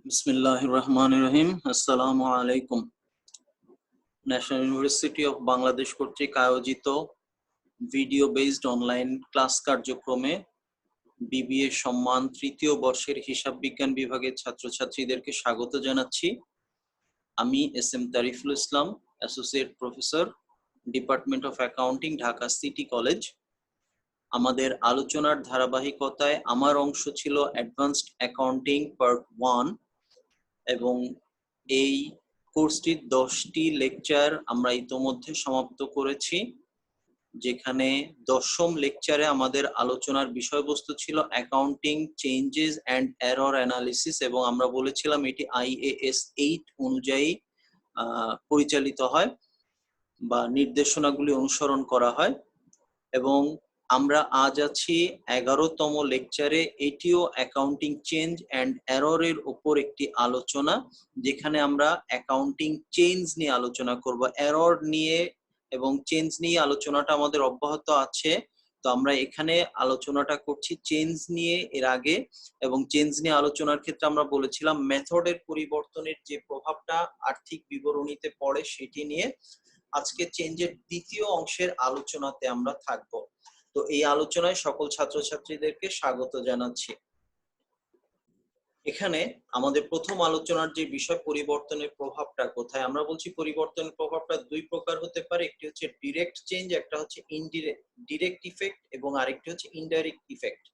বিসমিল্লাহির রহমানির রহিম। আসসালামু আলাইকুম। ন্যাশনাল ইউনিভার্সিটি অফ বাংলাদেশ কর্তৃক আয়োজিত ভিডিও বেসড অনলাইন ক্লাস কার্যক্রমে বিবিএ সম্মান তৃতীয় বর্ষের হিসাব বিজ্ঞান বিভাগের ছাত্রছাত্রীদেরকে স্বাগত জানাচ্ছি। আমি S M Tariful Islam, associate professor, department of accounting, Dhaka city college. আমাদের আলোচনার ধারাবাহিকতায় আমার অংশ ছিল অ্যাডভান্সড অ্যাকাউন্টিং পার্ট 1 এবং এই কোর্সটির 10টি লেকচার আমরা ইতোমধ্যে সমাপ্ত করেছি, যেখানে 10ম লেকচারে আমাদের আলোচনার বিষয়বস্তু ছিল accounting changes and error analysis, এবং আমরা বলেছিলাম এটি IAS 8 অনুযায়ী পরিচালিত হয় বা নির্দেশনাগুলি অনুসরণ করা হয়। এবং আমরা আজ আছি 11তম লেকচারে, এটিও অ্যাকাউন্টিং চেঞ্জ অ্যান্ড এররের উপর একটি আলোচনা, যেখানে আমরা অ্যাকাউন্টিং চেঞ্জ নিয়ে আলোচনা করব। এরর নিয়ে এবং চেঞ্জ নিয়ে আলোচনাটা আমাদের অব্যাহত আছে, তো আমরা এখানে আলোচনাটা করছি চেঞ্জ নিয়ে এর আগে, এবং চেঞ্জ নিয়ে আলোচনার ক্ষেত্রে আমরা বলেছিলাম মেথডের পরিবর্তনের যে প্রভাবটা আর্থিক বিবরণীতে পড়ে সেটি নিয়ে আজকে চেঞ্জের দ্বিতীয় অংশের আলোচনাতে আমরা থাকবো। তো এই আলোচনায় সকল ছাত্রছাত্রীদেরকে স্বাগত জানাচ্ছি। এখানে আমাদের প্রথম আলোচনার যে বিষয় পরিবর্তনের প্রভাবটা কোথায়, আমরা বলছি পরিবর্তনের প্রভাবটা দুই প্রকার হতে পারে। একটি হচ্ছে ডিরেক্ট চেঞ্জ, একটা হচ্ছে ডিরেক্ট ইফেক্ট, এবং আরেকটি হচ্ছে ইনডাইরেক্ট ইফেক্ট।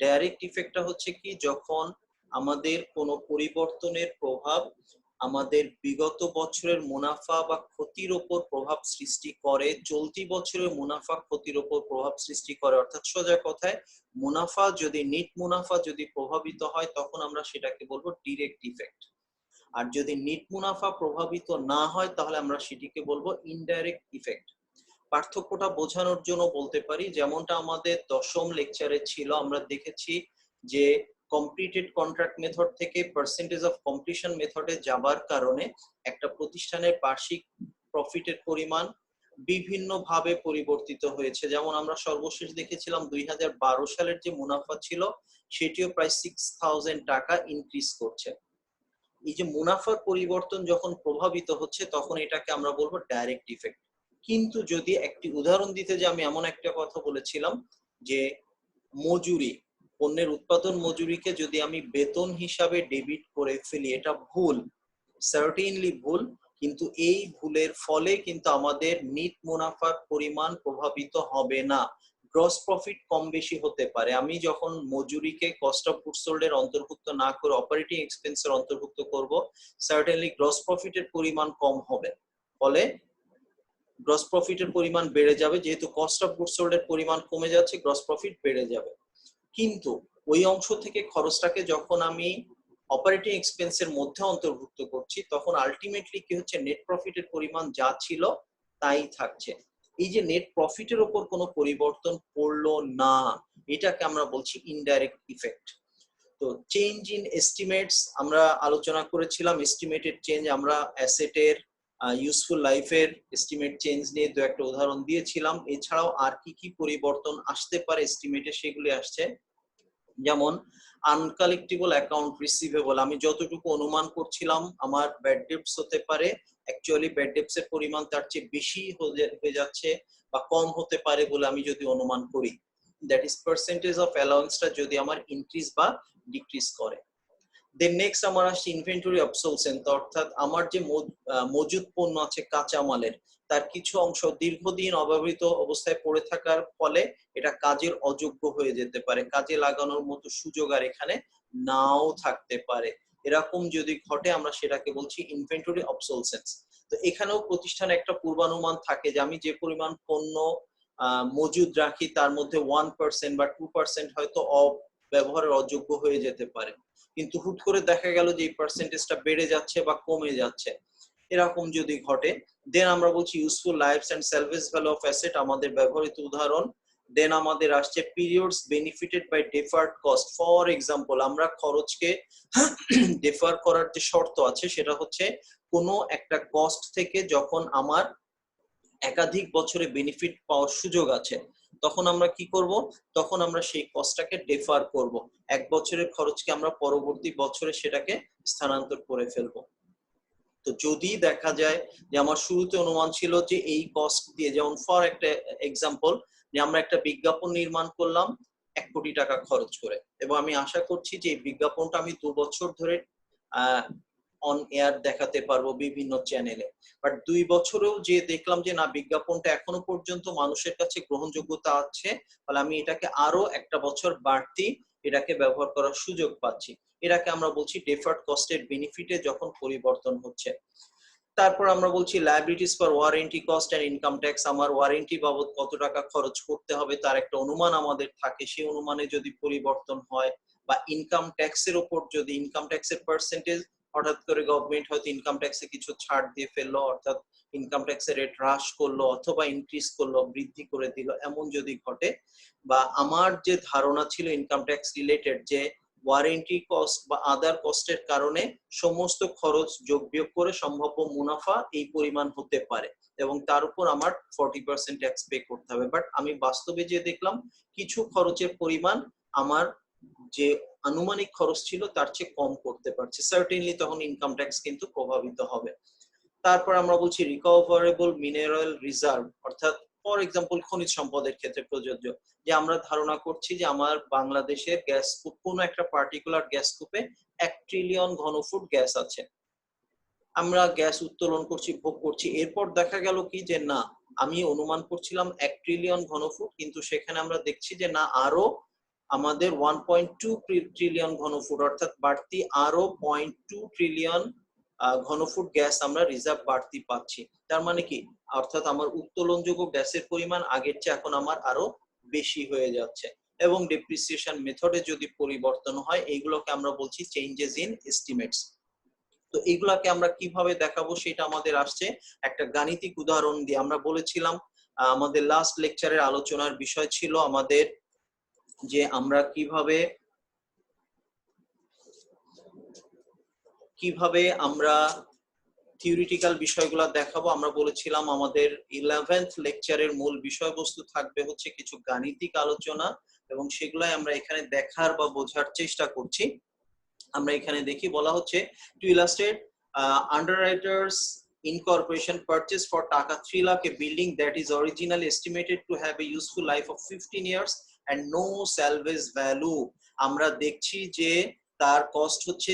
ডাইরেক্ট ইফেক্টটা হচ্ছে কি, যখন আমাদের কোনো পরিবর্তনের প্রভাব আমাদের বিগত বছরের মুনাফা বা ক্ষতির উপর প্রভাব সৃষ্টি করে, চলতি বছরের মুনাফা ক্ষতির উপর প্রভাব সৃষ্টি করে। অর্থাৎ সোজা কথায় মুনাফা যদি নেট মুনাফা যদি প্রভাবিত হয় তখন আমরা সেটাকে বলবো ডিরেক্ট ইফেক্ট, আর যদি নেট মুনাফা প্রভাবিত না হয় তাহলে আমরা সেটিকে বলবো ইনডাইরেক্ট ইফেক্ট। পার্থক্যটা বোঝানোর জন্য বলতে পারি, যেমনটা আমাদের 10ম লেকচারে ছিল, আমরা দেখেছি যে কমপ্লিটেড কন্ট্রাক্ট মেথড থেকে পার্সেন্টেজ অফ কমপ্লিশন মেথডে যাবার কারণে একটা প্রতিষ্ঠানের বার্ষিক প্রফিটের পরিমাণ বিভিন্ন ভাবে পরিবর্তিত হয়েছে। যেমন আমরা সর্বশেষ দেখেছিলাম 2012 সালের যে মুনাফা ছিল সেটিও প্রায় 6000 টাকা ইনক্রিজ করছে। এই যে মুনাফার পরিবর্তন যখন প্রভাবিত হচ্ছে তখন এটাকে আমরা বলবো ডাইরেক্ট ইফেক্ট। কিন্তু যদি একটি উদাহরণ দিতে যে আমি এমন একটা কথা বলেছিলাম যে মজুরি, পণ্যের উৎপাদন মজুরিকে যদি আমি বেতন হিসাবে ডেবিট করে ফেলি, এটা ভুল, সার্টেনলি ভুল, কিন্তু এই ভুলের ফলে কিন্তু আমাদের নিট মুনাফার পরিমাণ প্রভাবিত হবে না। গ্রস প্রফিট কম বেশি হতে পারে। আমি যখন মজুরিকে কস্ট অফ গুডস সোল্ড এর অন্তর্ভুক্ত না করে অপারেটিং এক্সপেন্সের অন্তর্ভুক্ত করব, সার্টেনলি গ্রস প্রফিটের পরিমাণ কম হবে, ফলে গ্রস প্রফিটের পরিমাণ বেড়ে যাবে। যেহেতু কস্ট অফ গুডস সোল্ড এর পরিমাণ কমে যাচ্ছে, গ্রস প্রফিট বেড়ে যাবে। কিন্তু ওই অংশ থেকে খরচটাকে যখন আমি অপারেটিং এক্সপেন্সের মধ্যে অন্তর্ভুক্ত করছি তখন আলটিমেটলি কি হচ্ছে, নেট প্রফিটের পরিমাণ যা ছিল তাই থাকছে। এই যে নেট প্রফিটের উপর কোনো পরিবর্তন পড়লো না, এটাকে আমরা বলছি ইনডাইরেক্ট ইফেক্ট। তো চেঞ্জ ইন এস্টিমেটস আমরা আলোচনা করেছিলাম। এস্টিমেটেড চেঞ্জ, আমরা অ্যাসেটের ইউজফুল লাইফের এস্টিমেট চেঞ্জ নিয়ে দু একটা উদাহরণ দিয়েছিলাম। এছাড়াও আর কি কি পরিবর্তন আসতে পারে এস্টিমেটে সেগুলি আসছে, যেমন আনকালেক্টেবল অ্যাকাউন্ট রিসিভেবল। আমি যতটুকু অনুমান করছিলাম আমার ব্যাড ডেটস হতে পারে, অ্যাকচুয়ালি ব্যাড ডেটস এর পরিমাণ তার চেয়ে বেশি হয়ে যাচ্ছে বা কম হতে পারে বলে আমি যদি অনুমান করি, দ্যাট ইজ পার্সেন্টেজ অফ অ্যালাউন্সটা যদি আমার ইনক্রিজ বা ডিক্রিজ করে। দেন নেক্সট আমার আসছে ইনভেন্টরি অবসোলসেন্স, অর্থাৎ আমার যে মজুদ পণ্য আছে কাঁচামালের, তার কিছু অংশ দীর্ঘদিন অব্যবহৃত অবস্থায় পড়ে থাকার ফলে এটা কাজের অযোগ্য হয়ে যেতে পারে, কাজে লাগানোর মতো সুযোগ আর এখানে নাও থাকতে পারে। এরকম যদি ঘটে আমরা সেটাকে বলছি ইনভেন্টরি অবসোলসেন্স। তো এখানেও প্রতিষ্ঠানে একটা পূর্বানুমান থাকে যে আমি যে পরিমাণ পণ্য মজুদ রাখি তার মধ্যে 1% বা 2% হয়তো ব্যবহারের অযোগ্য হয়ে যেতে পারে, কিন্তু হুট করে দেখা গেল যে এই পার্সেন্টেজটা বেড়ে যাচ্ছে বা কমে যাচ্ছে। এরকম যদি ঘটে, দেন আমরা বলছি useful lifes and service value of asset, আমাদের ব্যবহৃত উদাহরণ। দেন আমাদের আসছে periods benefited by deferred cost. For example, আমরা খরচকে ডেফার করার যে শর্ত আছে সেটা হচ্ছে কোনো একটা কস্ট থেকে যখন আমার একাধিক বছরে বেনিফিট পাওয়ার সুযোগ আছে, তখন আমরা কি করব, তখন আমরা সেই কস্টটাকে ডেফার করব, এক বছরের খরচকে আমরা পরবর্তী বছরে সেটাকে স্থানান্তর করে ফেলবো। তো যদি দেখা যায় যে আমার শুরুতে অনুমান ছিল যে এই কস্ট দিয়ে, যেমন ফর একটা এক্সাম্পল, যে আমরা একটা বিজ্ঞাপন নির্মাণ করলাম 1 কোটি টাকা খরচ করে, এবং আমি আশা করছি যে এই বিজ্ঞাপনটা আমি 2 বছর ধরে অন এয়ার দেখাতে পারবো বিভিন্ন চ্যানেলে। বাট 2 বছরেও যে দেখলাম যে না, বিজ্ঞাপনটা এখনো পর্যন্ত মানুষের কাছে গ্রহণযোগ্যতা আছে, তাহলে আমি এটাকে আরো একটা বছর বাড়তি এটাকে ব্যবহার করার সুযোগ পাচ্ছি। এটাকে আমরা বলছি ডেফার্ড কস্টের বেনিফিটে যখন পরিবর্তন হচ্ছে। তারপর আমরা বলছি liabilities for warranty cost and income tax. আমার ওয়ারেন্টি বাবদ কত টাকা খরচ করতে হবে তার একটা অনুমান আমাদের থাকে, সেই অনুমানে যদি পরিবর্তন হয়, বা ইনকাম ট্যাক্সের উপর যদি ইনকাম ট্যাক্সের পার্সেন্টেজ হঠাৎ করে গভর্নমেন্ট হয়তো ইনকাম ট্যাক্সে কিছু ছাড় দিয়ে ফেললো, অর্থাৎ ইনকাম ট্যাক্সের রেট হ্রাস করলো অথবা ইনক্রিজ করলো, বৃদ্ধি করে দিল, এমন যদি ঘটে, বা আমার যে ধারণা ছিল ইনকাম ট্যাক্স রিলেটেড যে ওয়ারেন্টি কস্ট বা আদার কস্টের কারণে সমস্ত খরচ যোগ বিয়োগ করে সম্ভাব্য মুনাফা এই পরিমাণ হতে পারে এবং তার উপর আমার 40% ট্যাক্স পে করতে হবে, বাট আমি বাস্তবে যে দেখলাম কিছু খরচের পরিমাণ আমার যে আনুমানিক খরচ ছিল তার চেয়ে কম করতে পারছে, সার্টেনলি তখন ইনকাম ট্যাক্স কিন্তু প্রভাবিত হবে। তারপর আমরা বলছি রিকভারেবল মিনারেল রিজার্ভ, অর্থাৎ ফর এক্সাম্পল খনিজ সম্পদের ক্ষেত্রে প্রযোজ্য, যে আমরা ধারণা করছি যে আমার বাংলাদেশের গ্যাস কূপ, কোনো একটা পার্টিকুলার গ্যাস কূপে 1 ট্রিলিয়ন ঘনফুট গ্যাস আছে, আমরা গ্যাস উত্তোলন করছি, ভোগ করছি, এরপর দেখা গেল কি যে না, আমি অনুমান করছিলাম 1 ট্রিলিয়ন ঘনফুট, কিন্তু সেখানে আমরা দেখছি যে না, আরো আমাদের 1.2 ট্রিলিয়ন ঘনফুট, অর্থাৎ বাড়তি আরো 0.2 ট্রিলিয়ন ঘনফুট গ্যাস আমরা রিজার্ভ বাড়তি পাচ্ছি। তার মানে কি, অর্থাৎ আমার উত্তোলনযোগ্য গ্যাসের পরিমাণ আগের চেয়ে এখন আমার আরো বেশি হয়ে যাচ্ছে। এবং ডেপ্রিসিয়েশন মেথডে যদি পরিবর্তন হয়, এইগুলোকে আমরা বলছি চেঞ্জেস ইন এস্টিমেটস। তো এগুলাকে আমরা কিভাবে দেখাবো সেটা আমাদের আসছে একটা গাণিতিক উদাহরণ দিয়ে। আমরা বলেছিলাম আমাদের লাস্ট লেকচারের আলোচনার বিষয় ছিল আমাদের যে আমরা কিভাবে আমরা থিওরিটিক্যাল বিষয়গুলো দেখাবো। আমরা বলেছিলাম আমাদের 11th লেকচারের মূল বিষয়বস্তু থাকবে হচ্ছে কিছু গাণিতিক আলোচনা, এবং সেগুলাই আমরা এখানে দেখার বা বোঝার চেষ্টা করছি। আমরা এখানে দেখি বলা হচ্ছে two illustrate underwriters incorporation purchase for টাকা 3 lakh a building that is originally estimated to have a useful life of 15 years and no salvage value। আমরা দেখছি যে তার কস্ট হচ্ছে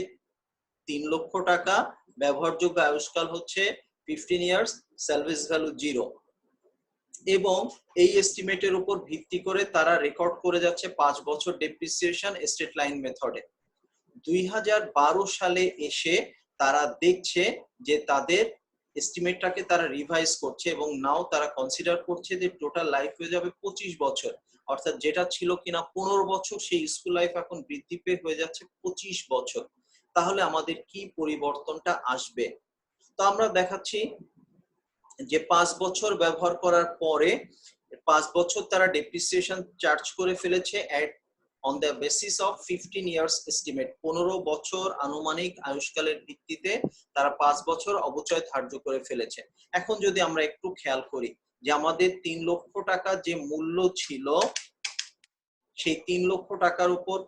3 লক্ষ টাকা, ব্যবহারযোগ্য আয়ুষ্কাল হচ্ছে 15 ইয়ার্স, স্যালভেজ ভ্যালু 0, এবং এই এস্টিমেটের উপর ভিত্তি করে তারা রেকর্ড করে যাচ্ছে 5 বছর ডেপ্রিসিয়েশন স্ট্রেট লাইন মেথডে। 2012 সালে এসে তারা দেখছে যে তাদের এস্টিমেটটাকে তারা রিভাইজ করছে এবং নাও তারা কনসিডার করছে যে টোটাল লাইফ হয়ে যাবে 25 বছর, অর্থাৎ যেটা ছিল কিনা 15 বছর সেই স্কুল লাইফ এখন বৃদ্ধি পেয়ে হয়ে যাচ্ছে 25 বছর। তাহলে আমাদের কি পরিবর্তনটা আসবে? তো আমরা দেখাচ্ছি যে 5 বছর ব্যবহার করার পরে 5 বছর তারা ডেপ্রিসিয়েশন চার্জ করে ফেলেছে on the basis of 15 years estimate। 15 বছর আনুমানিক আয়ুষ্কালের ভিত্তিতে তারা 5 বছর অবচয় ধার্য করে ফেলেছে। এখন যদি আমরা একটু খেয়াল করি যে আমাদের 3 লক্ষ টাকা যে মূল্য ছিল, সেই 3 লক্ষ টাকার উপর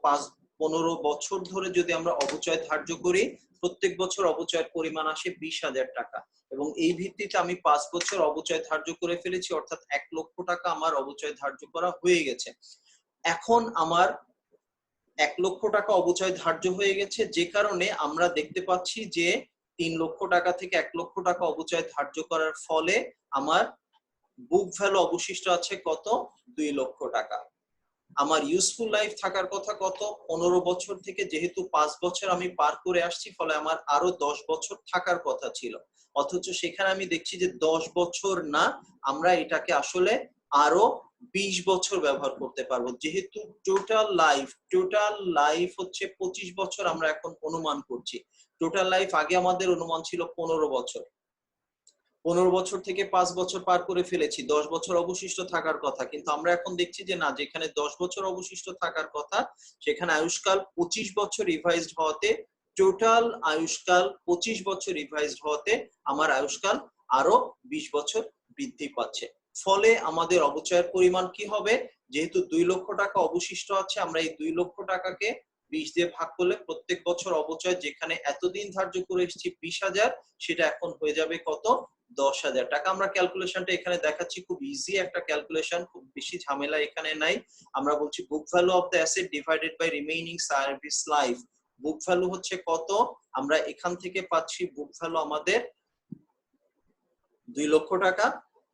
15 বছর ধরে যদি আমরা অবচয় ধার্য করি, প্রত্যেক বছর অবচয়ের পরিমাণ আসে 20,000 টাকা, এবং এই ভিত্তিতে আমি 5 বছর অবচয় ধার্য করে ফেলেছি, অর্থাৎ 1 লক্ষ টাকা আমার অবচয় ধার্য করা হয়ে গেছে। এখন আমার 1 লক্ষ টাকা অবচয় ধার্য হয়ে গেছে, যে কারণে আমরা দেখতে পাচ্ছি যে 3 লক্ষ টাকা থেকে 1 লক্ষ টাকা অবচয় ধার্য করার ফলে আমার বুক ভ্যালু অবশিষ্ট আছে কত? 2 লক্ষ টাকা। আমার ইউজফুল লাইফ থাকার কথা কত? 15 বছর থেকে যেহেতু 5 বছর আমি পার করে আসছি, ফলে আমার আরো 10 বছর থাকার কথা ছিল, অথচ সেখানে আমি দেখছি যে 10 বছর না, আমরা এটাকে আসলে আরো 20 বছর ব্যবহার করতে পারবো, যেহেতু টোটাল লাইফ হচ্ছে 25 বছর আমরা এখন অনুমান করছি। টোটাল লাইফ আগে আমাদের অনুমান ছিল 15 বছর, 15 বছর থেকে 5 বছর পার করে ফেলেছি, 10 বছর অবশিষ্ট থাকার কথা, কিন্তু আমরা এখন দেখছি যে না, যেখানে 10 বছর অবশিষ্ট থাকার কথা সেখানে আয়ুষ্কাল 25 বছর রিভাইজড হওয়াতে, টোটাল আয়ুষ্কাল 25 বছর রিভাইজড হওয়াতে আমার আয়ুষ্কাল আরো 20 বছর বৃদ্ধি পাচ্ছে। ফলে আমাদের অবচয়ের পরিমাণ কি হবে, যেহেতু 2 লক্ষ টাকা অবশিষ্ট আছে, আমরা এই 2 লক্ষ টাকাকে 20 দিয়ে ভাগ করলে প্রত্যেক বছর অবচয় যেখানে এতদিন ধার্য করে এসেছি 20,000, সেটা এখন হয়ে যাবে কত, 10,000 টাকা। আমরা ক্যালকুলেশনটা এখানে দেখাচ্ছি, খুব ইজি একটা ক্যালকুলেশন, খুব বেশি ঝামেলা এখানে নাই। আমরা বলছি book value of the asset divided by remaining service life. Book value হচ্ছে কত, আমরা এখান থেকে পাচ্ছি বুক ভ্যালু আমাদের 2 লক্ষ টাকা।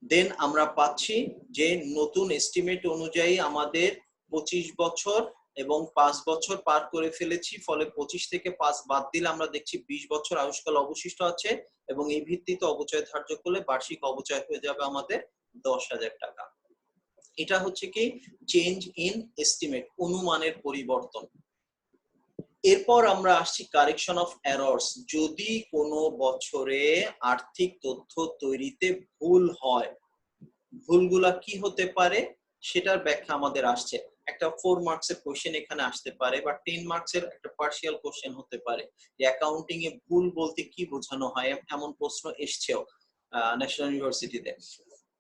দেন আমরা পাচ্ছি যে নতুন এস্টিমেট অনুযায়ী আমাদের 25 বছর এবং 5 বছর পার করে ফেলেছি, ফলে 25 থেকে 5 বাদ দিলে আমরা দেখছি 20 বছর আয়ুষ্কাল অবশিষ্ট আছে, এবং এই ভিত্তিতে অবচয় ধার্য করলে বার্ষিক অবচয় হয়ে যাবে আমাদের 10,000 টাকা। এটা হচ্ছে কি চেঞ্জ ইন এস্টিমেট, অনুমানের পরিবর্তন। এরপর আমরা আসছি কারেকশন অফ এরর্স। যদি কোনো বছরে আর্থিক তথ্য তৈরিতে ভুল হয়, ভুলগুলা কি হতে পারে সেটার ব্যাখ্যা আমাদের আসছে। একটা 4 মার্কস এর কোশ্চেন এখানে আসতে পারে, বা 10 মার্কস এর একটা পার্সিয়াল কোশ্চেন হতে পারে যে অ্যাকাউন্টিং এ ভুল বলতে কি বোঝানো হয়, এমন প্রশ্ন এসছেও ন্যাশনাল ইউনিভার্সিটিতে।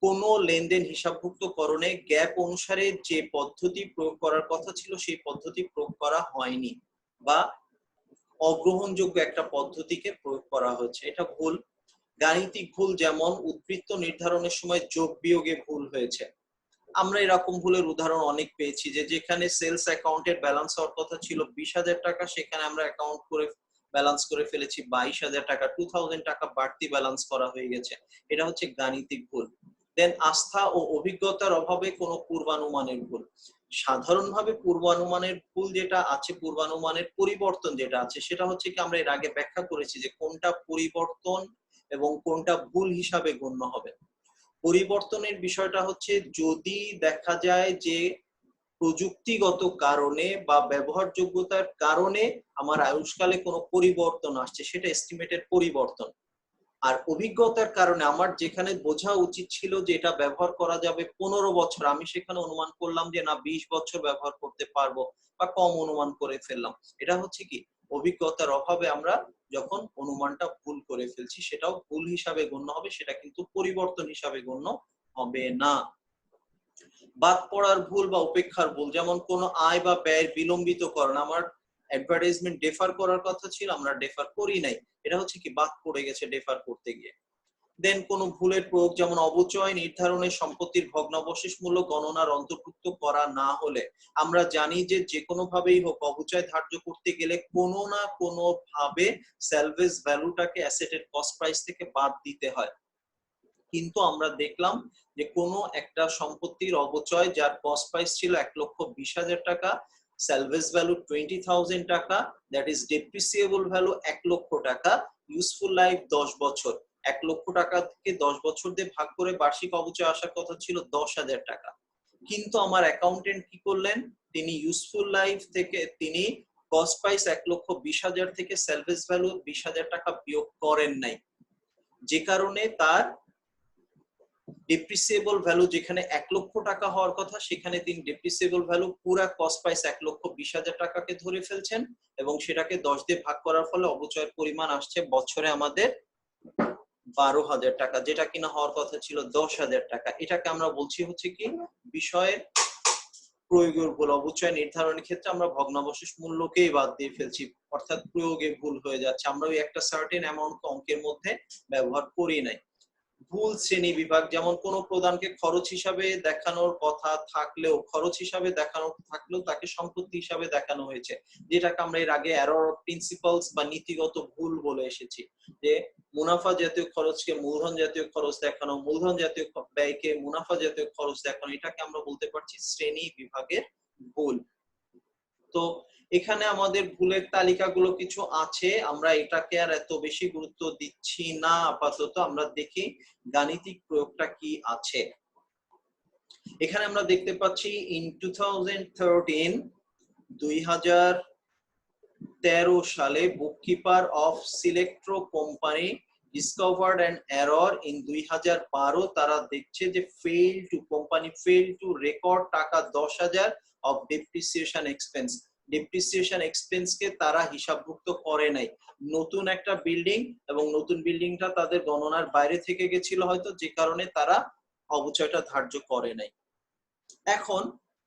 কোন লেনদেন হিসাবভুক্তকরণে গ্যাপ অনুসারে যে পদ্ধতি প্রয়োগ করার কথা ছিল সেই পদ্ধতি প্রয়োগ করা হয়নি, বা অগ্রহণযোগ্য একটা পদ্ধতিকে প্রয়োগ করা হয়েছে, এটা ভুল। গাণিতিক ভুল, যেমন উদ্বৃত্ত নির্ধারণের সময় যোগ বিয়োগে ভুল হয়েছে। আমরা এরকম ভুলের উদাহরণ অনেক পেয়েছি, যে যেখানে সেলস অ্যাকাউন্টের ব্যালেন্স হওয়ার কথা ছিল 20,000 টাকা, সেখানে আমরা অ্যাকাউন্ট করে ব্যালেন্স করে ফেলেছি 22,000 টাকা, 2,000 টাকা বাড়তি ব্যালেন্স করা হয়ে গেছে। এটা হচ্ছে গাণিতিক ভুল। দেন আস্থা ও অভিজ্ঞতার অভাবে কোনো পূর্বানুমানের ভুল। সাধারণভাবে পূর্বানুমানের ভুল যেটা আছে, পূর্বানুমানের পরিবর্তন যেটা আছে, সেটা হচ্ছে কি আমরা এর আগে ব্যাখ্যা করেছি যে কোনটা পরিবর্তন এবং কোনটা ভুল হিসাবে গণ্য হবে। পরিবর্তনের বিষয়টা হচ্ছে যদি দেখা যায় যে প্রযুক্তিগত কারণে বা ব্যবহারযোগ্যতার কারণে আমার আয়ুষ্কালে কোনো পরিবর্তন আসছে, সেটা এস্টিমেটের পরিবর্তন। আর অভিজ্ঞতার কারণে আমার যেখানে বোঝা উচিত ছিল যে এটা ব্যবহার করা যাবে 15 বছর, আমি সেখানে অনুমান করলাম যে না 20 বছর ব্যবহার করতে পারবো, বা কম অনুমান করে ফেললাম। এটা হচ্ছে কি অভিজ্ঞতার অভাবে আমরা যখন অনুমানটা ভুল করে ফেলছি, সেটাও ভুল হিসাবে গণ্য হবে, সেটা কিন্তু পরিবর্তন হিসাবে গণ্য হবে না। বাদ পড়ার ভুল বা উপেক্ষার ভুল, যেমন কোনো আয় বা ব্যয়ের বিলম্বিতকরণ, আমার অ্যাডভার্টাইজমেন্ট ডেফার করার কথা ছিল, আমরা ডেফার করি নাই, এটা হচ্ছে কি বাদ পড়ে গেছে ডেফার করতে গিয়ে। দেন কোন ভুলের প্রয়োগ, যেমন অবচয় নির্ধারণে সম্পত্তির ভগ্নাবশেষ মূল্য গণনার অন্তর্ভুক্ত করা না হলে। আমরা জানি যে যে কোনো ভাবেই হোক অবচয় ধার্য করতে গেলে কোনো না কোনো ভাবে স্যালভেজ ভ্যালুটাকে অ্যাসেটের কস্ট প্রাইস থেকে বাদ দিতে হয়, কিন্তু আমরা দেখলাম যে কোনো একটা সম্পত্তির অবচয় যার কস্ট প্রাইস ছিল 1,20,000 টাকা, স্যালভেজ ভ্যালু 20,000 টাকা, দ্যাট ইজ ডেপ্রিসিয়েবল ভ্যালু 1 লক্ষ টাকা, ইউজফুল লাইফ 10 বছর। 1 লক্ষ টাকা থেকে 10 বছর দিয়ে ভাগ করে বার্ষিক অবচয় আসার কথা ছিল 10,000 টাকা, কিন্তু আমার অ্যাকাউন্টেন্ট কি করলেন, তিনি ইউজফুল লাইফ থেকে তিনি কস্ট প্রাইস 1,20,000 থেকে স্যালভেজ ভ্যালু 20,000 টাকা বিয়োগ করেন নাই, যে কারণে তার ডেপ্রিসিয়েবল ভ্যালু যেখানে 1 লক্ষ টাকা হওয়ার কথা, সেখানে তিনি ডেপ্রিসিয়েবল ভ্যালু পুরা কস্ট প্রাইস 1,20,000 টাকাকে ধরে ফেলছেন, এবং সেটাকে 10 দিয়ে ভাগ করার ফলে অবচয়ের পরিমাণ আসছে বছরে আমাদের 12,000 টাকা, যেটা কিনা হওয়ার কথা ছিল 10,000 টাকা। এটাকে আমরা বলছি হচ্ছে কি বিষয়ের প্রয়োগের ভুল। অবচয় নির্ধারণের ক্ষেত্রে আমরা ভগ্নাবশেষ মূল্যকেই বাদ দিয়ে ফেলছি, অর্থাৎ প্রয়োগে ভুল হয়ে যাচ্ছে, আমরা ওই একটা সার্টেন অ্যামাউন্ট অঙ্কের মধ্যে ব্যবহার করি নাই। ভুল শ্রেণী বিভাগ, যেমন কোন প্রদানকে খরচ হিসাবে দেখানোর কথা থাকলেও তাকে সম্পত্তি হিসাবে দেখানো হয়েছে, যেটাকে আমরা এর আগে এরর অফ প্রিন্সিপালস বা নীতিগত ভুল বলে এসেছি, যে মুনাফা জাতীয় খরচকে মূলধন জাতীয় খরচ দেখানো, মূলধন জাতীয় ব্যয়কে মুনাফা জাতীয় খরচ দেখানো, এটাকে আমরা বলতে পারছি শ্রেণী বিভাগের ভুল। তো এখানে আমাদের ভুলের তালিকাগুলো কিছু আছে, আমরা এটাকে আর এত বেশি গুরুত্ব দিচ্ছি না আপাতত, আমরা দেখি গাণিতিক প্রয়োগটা কি আছে। এখানে আমরা দেখতে পাচ্ছি ইন 2013 সালে bookkeeper of Selectro company discovered an error in 2012, তারা দেখছে যে কোম্পানি ফেল টু রেকর্ড টাকা 10,000 of depreciation expense. Depreciation expense কে তারা হিসাবভুক্ত করে নাই। নতুন একটা বিল্ডিং, এবং নতুন বিল্ডিংটা তাদের গণনার বাইরে থেকে গেছিল হয়তো, যে কারণে তারা অবচয়টা ধার্য করে নাই। এখন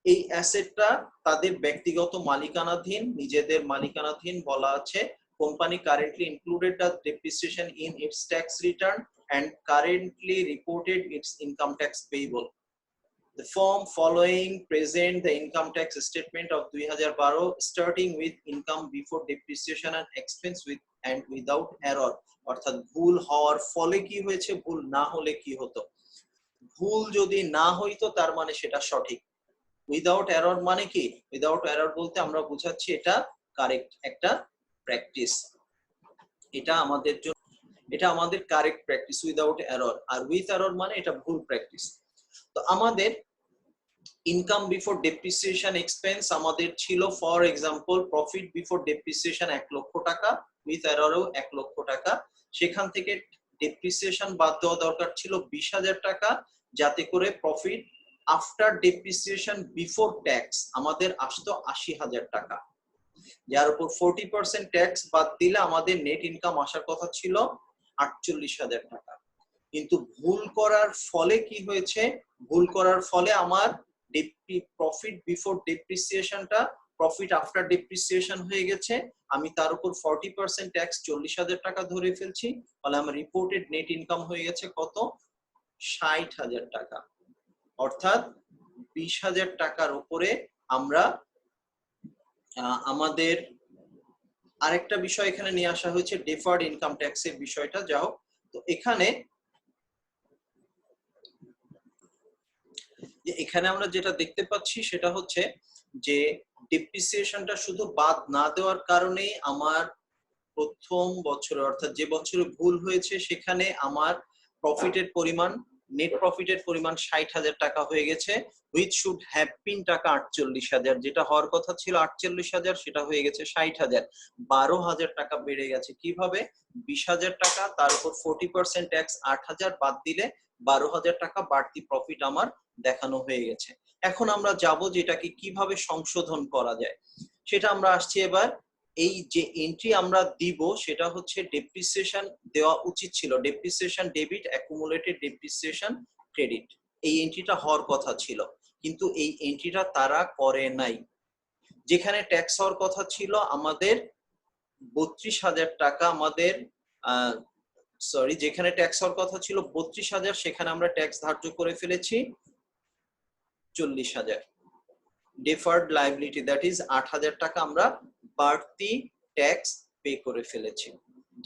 এই অ্যাসেটটা তাদের ব্যক্তিগত মালিকানাধীন, নিজেদের মালিকানাধীন বলা আছে। Company currently included the depreciation in it's tax return and currently reported its income tax payable. The form following present the income tax statement of 2012 starting with income before depreciation and expense with and without error. অর্থাৎ ভুল হওয়ার ফলে কি হয়েছে, ভুল না হলে কি হতো। ভুল যদি না হইতো তার মানে সেটা সঠিক। উইদাউট এরর মানে কি, উইদাউট এরর বলতে আমরা বুঝাচ্ছি এটা কারেক্ট একটা প্র্যাকটিস, এটা আমাদের জন্য, এটা আমাদের কারেক্ট প্র্যাকটিস উইদাউট এরর। আর উইথ এরর মানে এটা ভুল প্র্যাকটিস। তো আমাদের ইনকাম বিফোর ডেপ্রিসিয়েশন এক্সপেন্স আমাদের ছিল for example profit before depreciation 1 লক্ষ টাকা, উইথ এররও 1 লক্ষ টাকা। সেখান থেকে ডেপ্রিসিয়েশন বাদ দেওয়া দরকার ছিল 20,000 টাকা, যাতে করে profit after depreciation before tax আমাদের আসতো 80,000 টাকা, যার উপর 40% ট্যাক্স বাদ দিলে আমাদের নেট ইনকাম আসার কথা ছিল 48,000 টাকা। কিন্তু ভুল করার ফলে কি হয়েছে, ভুল করার ফলে আমার প্রফিট বিফোর ডেপ্রিসিয়েশনটা প্রফিট আফটার ডেপ্রিসিয়েশন হয়ে গেছে। আমি তার উপর 40% ট্যাক্স 40,000 টাকা ধরে ফেলছি, ফলে আমার রিপোর্টেড নেট ইনকাম হয়ে গেছে কত, 60,000 টাকা। অর্থাৎ 20,000 টাকার উপরে আমরা আমাদের আরেকটা বিষয় এখানে নিয়ে আসা হয়েছে ডিফার্ড ইনকাম ট্যাক্সের বিষয়টা। যাও, তো এখানে এখানে আমরা যেটা দেখতে পাচ্ছি সেটা হচ্ছে যে ডেপ্রিসিয়েশনটা শুধু বাদ না দেওয়ার কারণে আমার প্রথম বছরে অর্থাৎ যে বছরে ভুল হয়েছে সেখানে আমার প্রফিটের পরিমাণ, নেট প্রফিটের পরিমাণ 60,000 টাকা হয়ে গেছে, হুইচ শুড হ্যাভ বিন টাকা 48,000, যেটা হওয়ার কথা ছিল 48,000 সেটা হয়ে গেছে 60,000। 12,000 টাকা বেড়ে গেছে কিভাবে, 20,000 টাকা তার উপর 40% ট্যাক্স 8,000 বাদ দিলে 12,000 টাকা বাড়তি প্রফিট আমার দেখানো হয়ে গেছে। এখন আমরা যাব যেটাকে কিভাবে সংশোধন করা যায়, সেটা আমরা আসছি এবার। এই যে এন্ট্রি আমরা দিব সেটা হচ্ছে ডেপ্রিসিয়েশন দেওয়া উচিত ছিল, depreciation debit, accumulated depreciation credit, এই এন্ট্রিটা হওয়ার কথা ছিল, কিন্তু এই এন্ট্রিটা তারা করে নাই। যেখানে ট্যাক্স হওয়ার কথা ছিল আমাদের 32,000 টাকা, আমাদের সরি যেখানে ট্যাক্স হওয়ার কথা ছিল 32,000 সেখানে আমরা ট্যাক্স ধার্য করে ফেলেছি 40,000। ডিফার্ড লায়াবিলিটি দ্যাট ইজ 8,000 টাকা আমরা বাড়তি ট্যাক্স পে করে ফেলেছি।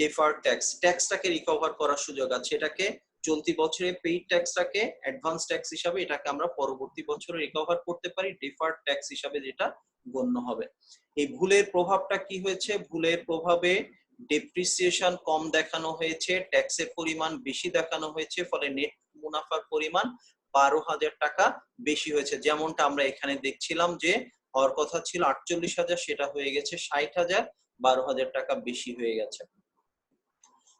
ডিফার্ড ট্যাক্স, ট্যাক্সটাকে রিকভার করার সুযোগ আছে, এটাকে চলতি বছরে পেইড ট্যাক্সটাকে অ্যাডভান্স ট্যাক্স হিসাবে এটাকে আমরা পরবর্তী বছরে রিকভার করতে পারি, ডিফার্ড ট্যাক্স হিসাবে যেটা গণ্য হবে। এই ভুলের প্রভাবটা কি হয়েছে, ভুলের প্রভাবে ডেপ্রিসিয়েশন কম দেখানো হয়েছে, ট্যাক্সের পরিমাণ বেশি দেখানো হয়েছে, ফলে নেট মুনাফার পরিমাণ 12,000 টাকা বেশি হয়েছে। যেমনটা আমরা এখানে দেখছিলাম যে হওয়ার কথা ছিল 48,000 সেটা হয়ে গেছে 60,000, 12,000 টাকা বেশি হয়ে গেছে।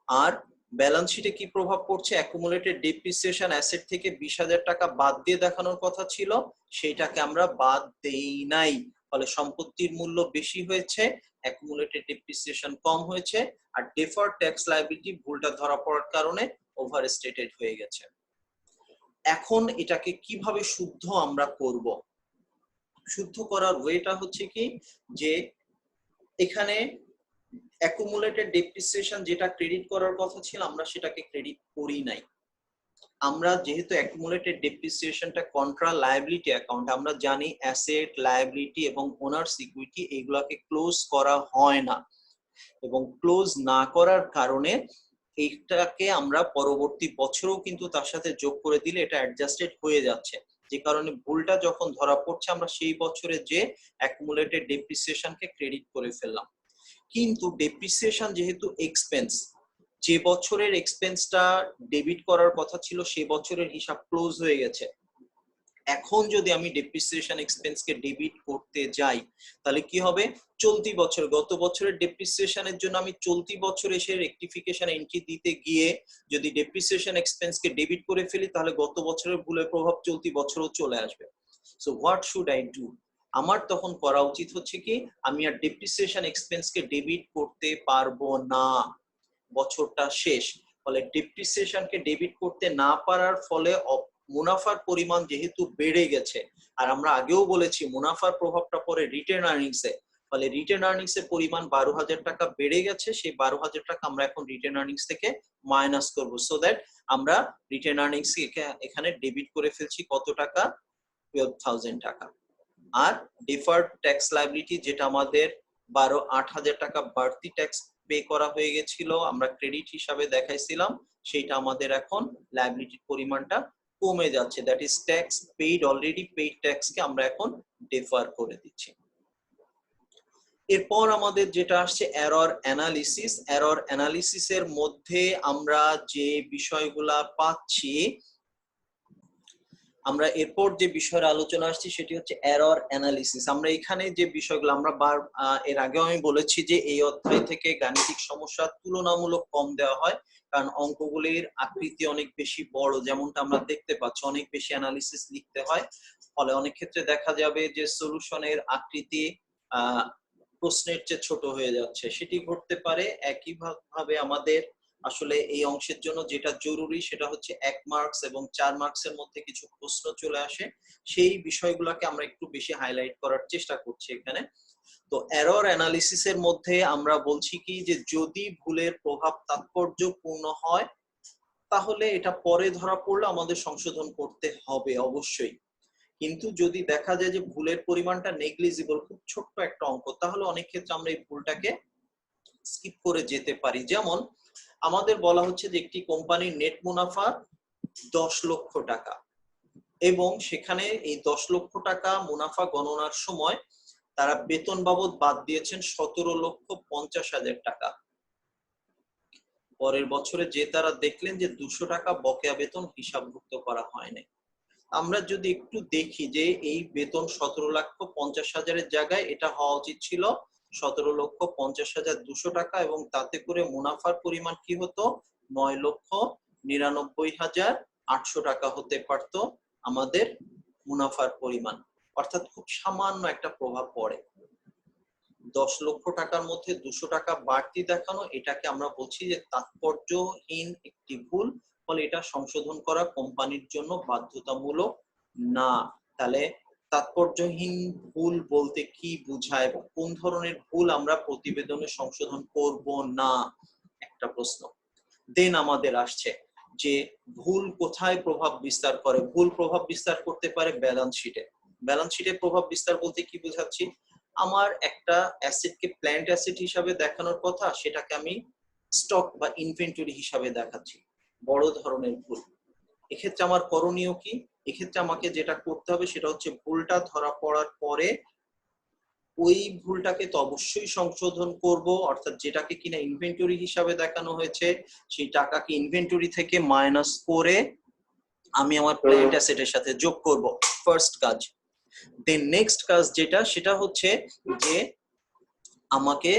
আর ব্যালেন্স শিটে কি প্রভাব পড়ছে, অ্যাকুমুলেটেড ডেপ্রিসিয়েশন অ্যাসেট থেকে 20,000 টাকা বাদ দিয়ে দেখানোর কথা ছিল, সেটাকে আমরা বাদ দেই নাই, ফলে সম্পত্তির মূল্য বেশি হয়েছে, অ্যাকুমুলেটেড ডেপ্রিসিয়েশন কম হয়েছে, আর ডিফার্ড ট্যাক্স লায়াবিলিটি ভুলটা ধরা পড়ার কারণে ওভারস্টেটেড হয়ে গেছে। এখন এটাকে কিভাবে শুদ্ধ আমরা করব, শুদ্ধ করার ওয়েটা হচ্ছে কি যে এখানে অ্যাকুমুলেটেড ডেপ্রিসিয়েশন যেটা ক্রেডিট করার কথা ছিল আমরা সেটাকে ক্রেডিট করি নাই। আমরা যেহেতু অ্যাকুমুলেটেড ডেপ্রিসিয়েশনটা কন্ট্রা লায়াবিলিটি অ্যাকাউন্ট, আমরা জানি অ্যাসেট, লায়াবিলিটি এবং ওনার্স ইকুইটি এগুলাকে ক্লোজ করা হয় না, এবং ক্লোজ না করার কারণে এইটাকে আমরা পরবর্তী বছরেও কিন্তু তার সাথে যোগ করে দিলে এটা অ্যাডজাস্টেড হয়ে যাচ্ছে, যে কারণে ভুলটা যখন ধরা পড়ছে আমরা সেই বছরে যে অ্যাকুমুলেটেড ডেপ্রিসিয়েশনকে ক্রেডিট করে ফেললাম। কিন্তু ডেপ্রিসিয়েশন যেহেতু এক্সপেন্স, যে বছরের এক্সপেন্সটা ডেবিট করার কথা ছিল সে বছরের হিসাব ক্লোজ হয়ে গেছে। এখন যদি আমি ডেপ্রিসিয়েশন এক্সপেন্সকে ডেবিট করতে যাই তাহলে কি হবে, চলতি বছর গত বছরের ডেপ্রিসিয়েশনের জন্য আমি চলতি বছর এসে রেকটিফিকেশন এন্ট্রি দিতে গিয়ে যদি ডেপ্রিসিয়েশন এক্সপেন্সকে ডেবিট করে ফেলি তাহলে গত বছরের ভুলের প্রভাব চলতি বছরও চলে আসবে। So what should I do, আমার তখন করা উচিত হচ্ছে কি, আমি আর ডেপ্রিসিয়েশন এক্সপেন্সকে ডেবিট করতে পারবো না, বছরটা শেষ, ফলে ডেপ্রিসিয়েশনকে ডেবিট করতে না পারার ফলে মুনাফার পরিমাণ যেহেতু বেড়ে গেছে, আর আমরা আগেও বলেছি মুনাফার প্রভাবটা পড়ে রিটেন আর্নিংসে, ফলে রিটেন আর্নিংস এর পরিমাণ 12,000 টাকা বেড়ে গেছে। সেই 12,000 টাকা আমরা এখন রিটেন আর্নিংস থেকে মাইনাস করব, সো দ্যাট আমরা রিটেন আর্নিংস এখানে ডেবিট করে ফেলছি কত টাকা, 12,000 টাকা। আর ডিফার্ড ট্যাক্স লায়াবিলিটি যেটা আমাদের 8,000 টাকা বাড়তি ট্যাক্স পে করা হয়ে গেছিল, আমরা ক্রেডিট হিসাবে দেখাইছিলাম, সেটা আমাদের এখন লায়াবিলিটির পরিমাণটা কমে যাচ্ছে, that is tax paid, already paid tax কে আমরা এখন ডিফার করে দিচ্ছি। এরপর আমাদের যেটা আসছে এরর অ্যানালিসিস। এরর অ্যানালিসিসের মধ্যে আমরা যে বিষয়গুলা পাচ্ছি, আমরা এরপর যে বিষয়ের আলোচনা আসছি সেটি হচ্ছে এরর অ্যানালিসিস। আমরা এখানে যে বিষয়গুলো আমরা এর আগেও আমি বলেছি যে এই অধ্যায় থেকে গাণিতিক সমস্যা তুলনামূলক কম দেওয়া হয়, কারণ অঙ্কগুলির আকৃতি অনেক বেশি বড়, যেমনটা আমরা দেখতে পাচ্ছি অনেক বেশি অ্যানালিসিস লিখতে হয়, ফলে অনেক ক্ষেত্রে দেখা যাবে যে সলিউশনের আকৃতি প্রশ্নের চেয়ে ছোট হয়ে যাচ্ছে। সেটি ঘটতে পারে। একইভাবে আমাদের আসলে এই অংশের জন্য যেটা জরুরি সেটা হচ্ছে 1 মার্কস এবং 4 মার্কসের মধ্যে কিছু প্রশ্ন চলে আসে, সেই বিষয়গুলোকে আমরা একটু বেশি হাইলাইট করার চেষ্টা করছি এখানে। তো এরর অ্যানালিসিসের মধ্যে আমরা বলছি কি যে যদি ভুলের প্রভাব তাৎপর্যপূর্ণ হয় তাহলে এটা পরে ধরা পড়লে আমাদের সংশোধন করতে হবে অবশ্যই, কিন্তু যদি দেখা যায় যে ভুলের পরিমাণটা নেগলিজিবল, খুব ছোট্ট একটা অঙ্ক, তাহলে অনেক ক্ষেত্রে আমরা এই ভুলটাকে স্কিপ করে যেতে পারি। যেমন আমাদের বলা হচ্ছে যে একটি কোম্পানির নেট মুনাফা 10 লক্ষ টাকা এবং সেখানে এই 10 লক্ষ টাকা মুনাফা গণনার সময় তারা বেতন বাবদ বাদ দিয়েছেন 17,50,000 টাকা। পরের বছরে যে তারা দেখলেন যে 200 টাকা বকেয়া বেতন হিসাবভুক্ত করা হয়নি। আমরা যদি একটু দেখি যে এই বেতন 17,50,000 জায়গায় এটা হওয়া উচিত ছিল 17,50,200 টাকা, এবং তাতে করে মুনাফার পরিমাণ কি হতো, 9,99,800 টাকা হতে পারতো আমাদের মুনাফার পরিমাণ, অর্থাৎ খুব সামান্য একটা প্রভাব পড়ে। 10 লক্ষ টাকার মধ্যে 200 টাকা বাড়তি দেখানো, এটাকে আমরা বলছি যে তাৎপর্যহীন একটি ভুল, ফলে এটা সংশোধন করা কোম্পানির জন্য বাধ্যতামূলক না। তাহলে তাৎপর্যহীন ভুল বলতে কি বোঝায় বা কোন ধরনের ভুল আমরা প্রতিবেদনে সংশোধন করব না, একটা প্রশ্ন। দেন আমাদের আসছে যে ভুল কোথায় প্রভাব বিস্তার করে। ভুল প্রভাব বিস্তার করতে পারে ব্যালেন্স শিটে। ব্যালেন্স শিটে প্রভাব বিস্তার বলতে কি বোঝাচ্ছি, আমার একটা অ্যাসেটকে প্ল্যান্ট অ্যাসেট হিসাবে দেখানোর কথা, সেটাকে আমি স্টক বা ইনভেন্টরি হিসাবে দেখাচ্ছি, বড় ধরনের ভুল। এক্ষেত্রে আমার করণীয় কি, এক্ষেত্রে আমাকে যেটা করতে হবে সেটা হচ্ছে ভুলটা ধরা পড়ার পরে ওই ভুলটাকে তো অবশ্যই সংশোধন করব, অর্থাৎ যেটাকে কিনা ইনভেন্টরি হিসাবে দেখানো হয়েছে সেই টাকাকে ইনভেন্টরি থেকে মাইনাস করে আমি আমার প্ল্যান্ট অ্যাসেটের সাথে যোগ করব, ফার্স্ট কাজ। দেন নেক্সট কাজ যেটা, সেটা হচ্ছে যে আমাকে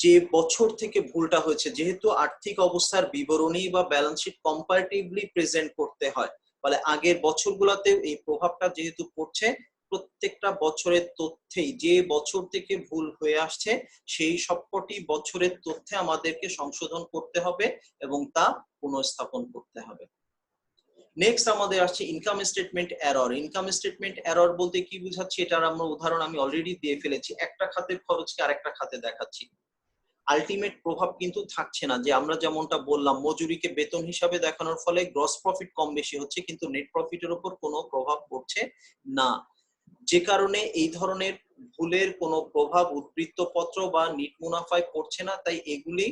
যে বছর থেকে ভুলটা হয়েছে, যেহেতু আর্থিক অবস্থার বিবরণী বা ব্যালেন্স শিট কম্পারেটিভলি প্রেজেন্ট করতে হয়, ফলে আগের বছরগুলোতে এই প্রভাবটা যেহেতু পড়ছে, প্রত্যেকটা বছরের তথ্যেই যে বছর থেকে ভুল হয়ে আসছে সেই সবকটি বছরের তথ্যে আমাদেরকে সংশোধন করতে হবে এবং তা পুনঃস্থাপন করতে হবে। নেক্সট আমাদের আসছে income statement error. Income statement error বলতে কি বোঝাচ্ছি, এটার আমরা উদাহরণ আমি অলরেডি দিয়ে ফেলেছি। একটা খাতের খরচকে আরেকটা খাতে দেখাচ্ছি, আলটিমেট প্রভাব কিন্তু থাকছে না। যে আমরা যেমনটা বললাম, মজুরিকে বেতন হিসাবে দেখানোর ফলে গ্রস প্রফিট কম বেশি হচ্ছে, কিন্তু নেট প্রফিটের উপর কোনো প্রভাব পড়ছে না। যে কারণে এই ধরনের ভুলের কোনো প্রভাব উদ্বৃত্ত পত্র বা নিট মুনাফায় পড়ছে না, তাই এগুলি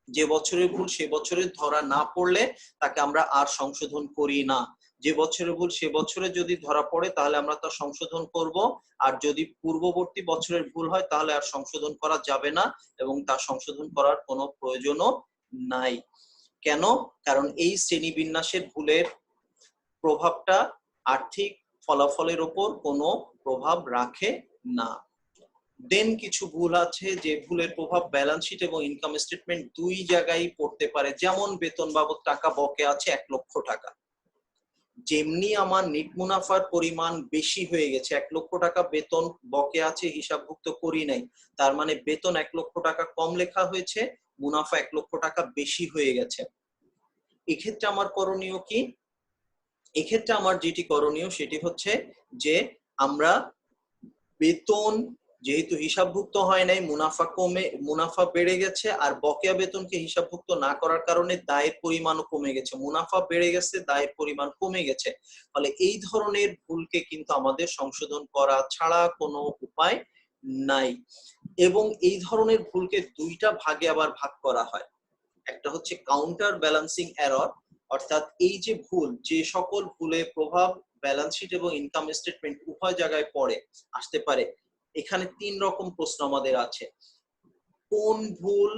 যে বছরের ভুল সে বছরে ধরা না পড়লে তাকে আমরা আর সংশোধন করি না। যে বছরের ভুল সে বছরে যদি ধরা পড়ে তাহলে আমরা তা সংশোধন করব, আর যদি পূর্ববর্তী বছরের ভুল হয় তাহলে আর সংশোধন করা যাবে না এবং তা সংশোধন করার কোনো প্রয়োজনও নাই। কেন? কারণ এই শ্রেণীবিন্যাসের ভুলের প্রভাবটা আর্থিক ফলাফলের উপর কোনো প্রভাব রাখে না। দেন কিছু ভুল আছে যে ভুলের প্রভাব ব্যালেন্স শিট এবং ইনকাম স্টেটমেন্ট দুই জায়গায় পড়তে পারে। যেমন বেতন বাবদ টাকা বকেয়া আছে 1 লক্ষ টাকা, যেমনি আমার নিট মুনাফার পরিমাণ বেশি হয়ে গেছে, 1 লক্ষ টাকা বেতন বকেয়া আছে হিসাবভুক্ত করি নাই, তার মানে বেতন 1 লক্ষ টাকা কম লেখা হয়েছে, মুনাফা 1 লক্ষ টাকা বেশি হয়ে গেছে। এক্ষেত্রে আমার করণীয় কি, এক্ষেত্রে আমার যেটি করণীয় সেটি হচ্ছে যে আমরা বেতন যেহেতু হিসাবভুক্ত হয় নাই, মুনাফা বেড়ে গেছে, আর বকেয়া বেতনকে হিসাবভুক্ত না করার কারণে দায়ের পরিমাণও কমে গেছে, মুনাফা বেড়ে গেছে, দায়ের পরিমাণ কমে গেছে। ফলে এই ধরনের ভুলকে কিন্তু আমাদের সংশোধন করা ছাড়া কোনো উপায় নাই। এবং এই ধরনের ভুলকে দুইটা ভাগে আবার ভাগ করা হয়। একটা হচ্ছে কাউন্টার ব্যালেন্সিং এরর, অর্থাৎ এই যে ভুল, যে সকল ভুলের প্রভাব ব্যালেন্স শিট এবং ইনকাম স্টেটমেন্ট উভয় জায়গায় পড়ে আসতে পারে। এখানে 3 রকম প্রশ্ন আমাদের আছে। কোন ভুল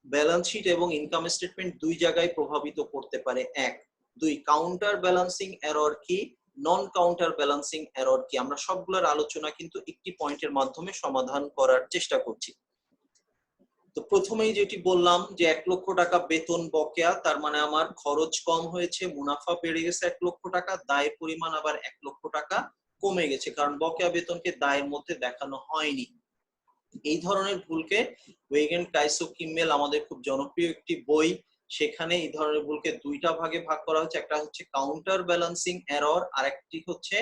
ব্যালেন্স শিট এবং ইনকাম স্টেটমেন্ট দুই জায়গায় প্রভাবিত করতে পারে? 1 2 কাউন্টার ব্যালেন্সিং এরর কি, নন কাউন্টার ব্যালেন্সিং এরর কি? আমরা সবগুলোর আলোচনা কিন্তু একটি পয়েন্টের মাধ্যমে সমাধান করার চেষ্টা করছি। তো প্রথমেই যেটি বললাম যে 1 লক্ষ টাকা বেতন বকেয়া, তার মানে আমার খরচ কম হয়েছে, মুনাফা বেড়ে গেছে 1 লক্ষ টাকা, দায়ের পরিমাণ আবার 1 লক্ষ টাকা কমে গেছে, কারণ বকেয়া বেতনকে দায়ের মধ্যে দেখানো হয়নি। এই ধরনের ভুলকে ওয়েগেন কাইসো কিমেল, আমাদের খুব জনপ্রিয় একটি বই, সেখানে এই ধরনের ভুলকে দুইটা ভাগে ভাগ করা হচ্ছে। একটা হচ্ছে কাউন্টার ব্যালেন্সিং এরর, আর একটি হচ্ছে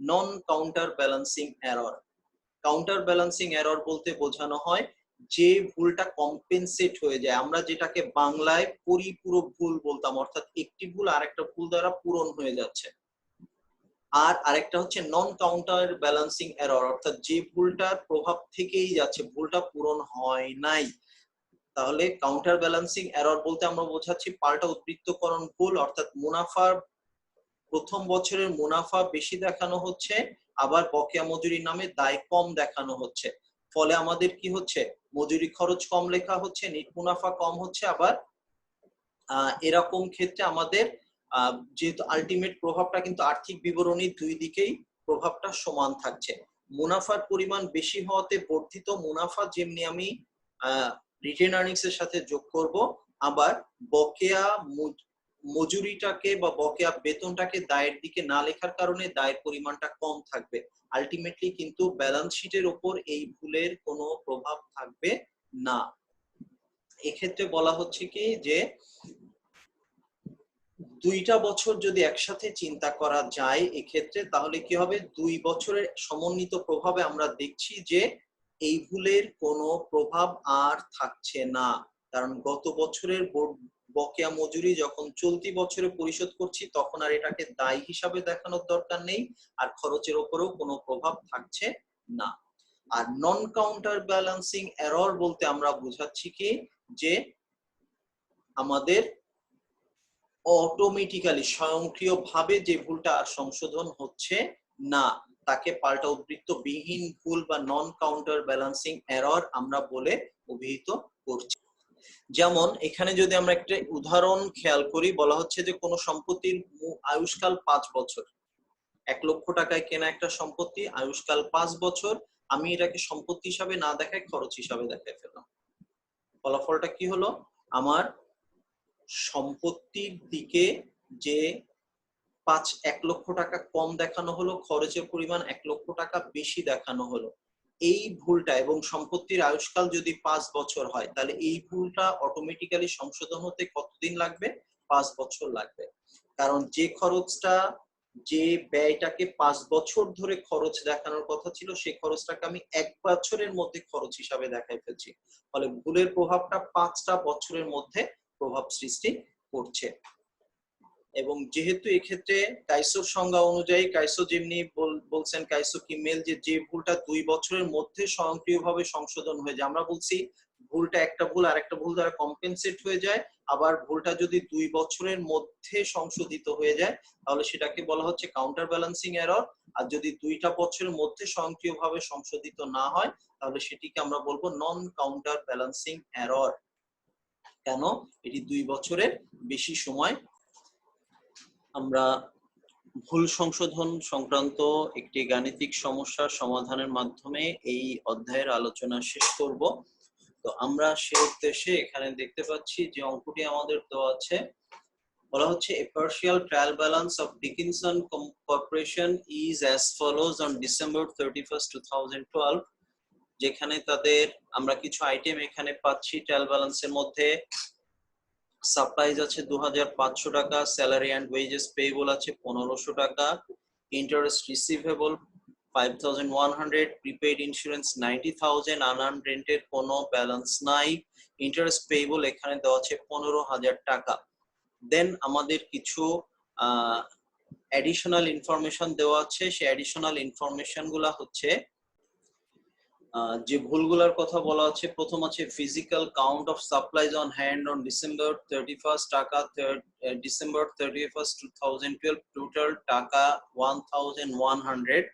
non counter balancing error. Counter balancing error বলতে বোঝানো হয় যে ভুলটা কম্পেনসেট হয়ে যায়, আমরা যেটাকে বাংলায় পরিপূরক ভুল বলতাম, অর্থাৎ একটি ভুল আরেকটা ভুল দ্বারা পূরণ হয়ে যাচ্ছে। আর আরেকটা হচ্ছে নন কাউন্টার ব্যালেন্সিং এরর, অর্থাৎ যে ভুলটার প্রভাব থেকেই যাচ্ছে, ভুলটা পূরণ হয় নাই। তাহলে কাউন্টার ব্যালেন্সিং এরর বলতে আমরা বোঝাচ্ছি পাল্টা উদ্বৃত্তকরণ ভুল, অর্থাৎ মুনাফার প্রথম বছরের মুনাফা বেশি দেখানো হচ্ছে, আবার বকেয়া মজুরির নামে দায় কম দেখানো হচ্ছে। ফলে আমাদের কি হচ্ছে, মজুরি খরচ কম লেখা হচ্ছে, নিট মুনাফা কম হচ্ছে। আবার এরকম ক্ষেত্রে আমাদের যেহেতু আলটিমেট প্রভাবটা কিন্তু আর্থিক বিবরণী দুই দিকেই প্রভাবটা সমান থাকছে। মুনাফার পরিমাণ বেশি হওয়াতে বর্ধিত মুনাফা যেমনি আমি রিটেন আর্নিংস এর সাথে যোগ করব, আবার বকেয়া মজুরিটাকে বা বকেয়া বেতনটাকে দায়ের দিকে না লেখার কারণে দায়ের পরিমাণটা কম থাকবে। আলটিমেটলি কিন্তু ব্যালেন্স শিটের উপর এই ভুলের কোনো প্রভাব থাকবে না। এক্ষেত্রে বলা হচ্ছে কি যে দুইটা বছর যদি একসাথে চিন্তা করা যায় এক্ষেত্রে, তাহলে কি হবে, 2 বছরের সমন্বিত প্রভাবে আমরা দেখছি যে এই ভুলের কোনো প্রভাব আর থাকছে না। কারণ গত বছরের বকেয়া মজুরি যখন চলতি বছরে পরিশোধ করছি, তখন আর এটাকে দায় হিসাবে দেখানোর দরকার নেই, আর খরচের উপরেও কোনো প্রভাব থাকছে না। আর নন কাউন্টার ব্যালেন্সিং এরর বলতে আমরা বোঝাচ্ছি কি যে আমাদের অটোমেটিক্যালি স্বয়ংক্রিয়ভাবে যে ভুলটা আর সংশোধন হচ্ছে না, তাকে পাল্টা উদ্বৃত্ত বিহীন ভুল বা নন কাউন্টার ব্যালেন্সিং এরর আমরা বলে অভিহিত করছি। যেমন এখানে যদি আমরা একটা উদাহরণ খেয়াল করি, বলা হচ্ছে যে কোনো সম্পত্তির আয়ুষ্কাল 5 বছর, 1 লক্ষ টাকায় কেনা একটা সম্পত্তি, আয়ুষ্কাল 5 বছর, আমি এটাকে সম্পত্তি হিসাবে না দেখায় খরচ হিসাবে দেখায় ফেললাম। ফলাফলটা কি হলো, আমার সম্পত্তির দিকে যে 1 লক্ষ টাকা কম দেখানো হলো, খরচের পরিমাণ 1 লক্ষ টাকা বেশি দেখানো হলো। এই ভুলটা, এবং সম্পত্তির আয়ুষ্কাল যদি 5 বছর হয়, তাহলে এই ভুলটা অটোমেটিক্যালি সংশোধন হতে কতদিন লাগবে? 5 বছর লাগবে। কারণ যে খরচটা, যে ব্যয়টাকে 5 বছর ধরে খরচ দেখানোর কথা ছিল, সেই খরচটাকে আমি 1 বছরের মধ্যে খরচ হিসাবে দেখাই ফেলছি। ফলে ভুলের প্রভাবটা 5টা বছরের মধ্যে প্রভাব সৃষ্টি করছে। এবং যেহেতু এক্ষেত্রে কাইসোর সংজ্ঞা অনুযায়ী, কাইসো যেমনি বলছেন, কাইসো কিমেল, যে ভুলটা 2 বছরের মধ্যে স্বয়ংক্রিয়ভাবে সংশোধন হয়ে যায়, আমরা বলছি ভুলটা একটা ভুল আর একটা ভুল দ্বারা কম্পেনসেট হয়ে যায়। আবার ভুলটা যদি 2 বছরের মধ্যে সংশোধিত হয়ে যায়, তাহলে সেটাকে বলা হচ্ছে কাউন্টার ব্যালেন্সিং এরর। আর যদি 2টা বছরের মধ্যে স্বয়ংক্রিয়ভাবে সংশোধিত না হয়, তাহলে সেটিকে আমরা বলবো নন কাউন্টার ব্যালেন্সিং এরর। কেন? এটি 2 বছরের বেশি সময়। আমরা ভুল সংশোধন সংক্রান্ত একটি গাণিতিক সমস্যার সমাধানের মাধ্যমে এই অধ্যায়ের আলোচনা শেষ করব। তো আমরা সেই উদ্দেশ্যে এখানে দেখতে পাচ্ছি যে অঙ্কটি আমাদের দেওয়া আছে, বলা হচ্ছে a partial trial balance of Dickinson Corporation is as follows on December 31st, 2012, যেখানে তাদের আমরা কিছু আইটেম এখানে পাচ্ছি ট্রায়াল ব্যালেন্সের মধ্যে। সাপ্লাইজ আছে 2500 টাকা, স্যালারি এন্ড ওয়েজেস পেয়েবল আছে 1500 টাকা, interest receivable 5100, prepaid insurance 90000, unearned রেন্টের কোনো ব্যালেন্স নাই, ইন্টারেস্ট পেয়েবল এখানে দেওয়া আছে 15000 টাকা। দেন আমাদের কিছু অ্যাডিশনাল ইনফরমেশন দেওয়া আছে, সেই অ্যাডিশনাল ইনফরমেশন গুলা হচ্ছে যে ভুলগুলার কথা বলা আছে। প্রথম আছে physical count of supplies on hand on December 31 টাকা, ডিসেম্বর 31 2012 টোটাল টাকা 1100,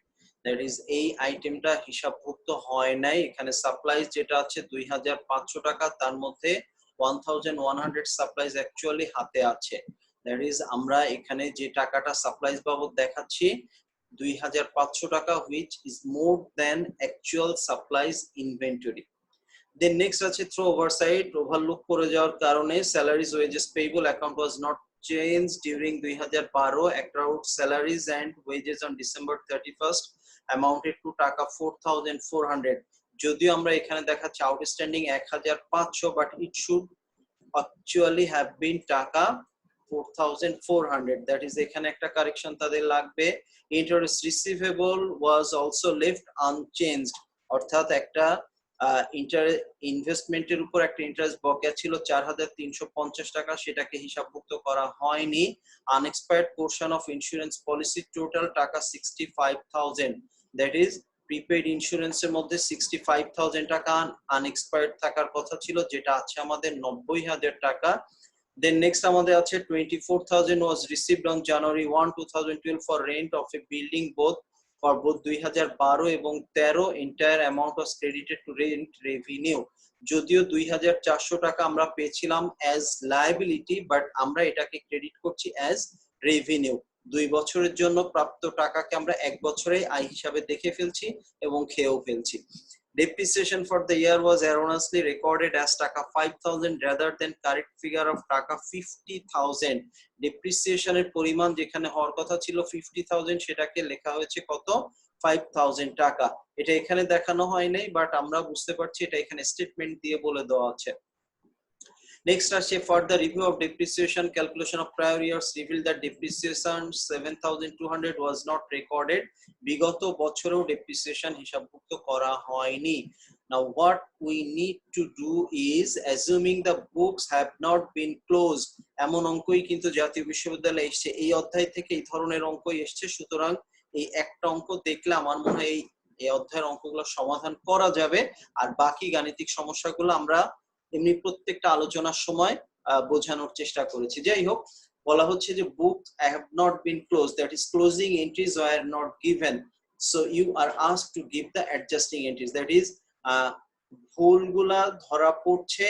দ্যাট ইজ এই আইটেমটা হিসাবভুক্ত হয় নাই। এখানে সাপ্লাইজ যেটা আছে 2500 টাকা, তার মধ্যে 1100 সাপ্লাইজ অ্যাকচুয়ালি হাতে আছে। দ্যাট ইজ আমরা এখানে যে টাকাটা সাপ্লাইজ বাবদ দেখাচ্ছি 2500 টাকা, which is more than actual supplies inventory. Then next আছে through oversight, overlook করে যাওয়ার কারণে salaries wages payable account was not changed during 2012, accrued salaries and wages on December 31st amounted to টাকা 4400, যদিও আমরা এখানে দেখাচ্ছি outstanding 1500, but it should actually have been টাকা 4400, that is এখানে একটা কারেকশন তাদের লাগবে। Interest receivable was also left unchanged, অর্থাৎ একটা ইনভেস্টমেন্টের উপর একটা ইন্টারেস্ট বকেয়া ছিল 4350 টাকা, সেটাকে হিসাবভুক্ত করা হয়নি। Unexpired portion of insurance policy total টাকা 65000, দ্যাট ইজ প্রিপেইড ইন্স্যুরেন্সের মধ্যে 65000 টাকা আনএক্সপায়ার্ড থাকার কথা ছিল, যেটা আছে আমাদের 90000 টাকা। Then next আমাদের আছে 24000 was received on January 1 2012 for rent of a building both 2012 এবং 13, entire amount was credited to rent revenue, যদিও 2400 টাকা আমরা পেয়েছিলাম as liability, but আমরা এটাকে ক্রেডিট করছি as revenue। 2 বছরের জন্য প্রাপ্ত টাকাকে আমরা 1 বছরেই আয় হিসাবে দেখে ফেলছি এবং খেয়েও ফেলছি। Depreciation for the year was erroneously recorded as টাকা 5000 rather than correct figure of টাকা 50000, depreciation এর পরিমাণ যেখানে হওয়ার কথা ছিল 50000 সেটাকে লেখা হয়েছে কত 5000 টাকা। এটা এখানে দেখানো হয় নাই, বাট আমরা বুঝতে পারছি এটা এখানে স্টেটমেন্ট দিয়ে বলে দেওয়া আছে। Next আসছে for the review of depreciation calculation of prior years revealed that depreciation 7200 was not recorded, বিগত বছরেও depreciation হিসাবভুক্ত করা হয়নি। Now what we need to do is assuming the books have not been closed, এমন অঙ্কই কিন্তু জাতীয় বিশ্ববিদ্যালয়ে এসেছে, এই অধ্যায় থেকে এই ধরনের অঙ্কই এসেছে, সুতরাং এই একটা অঙ্ক দেখলে আমার মনে হয় এই অধ্যায়ের অঙ্কগুলো সমাধান করা যাবে, আর বাকি গাণিতিক সমস্যাগুলো আমরা এমনি প্রত্যেকটা আলোচনার সময় বোঝানোর চেষ্টা করেছি। যাই হোক, বলা হচ্ছে যে books have not been closed, that is closing entries were not given, so you are asked to give the adjusting entries, that is ভুলগুলা ধরা পড়ছে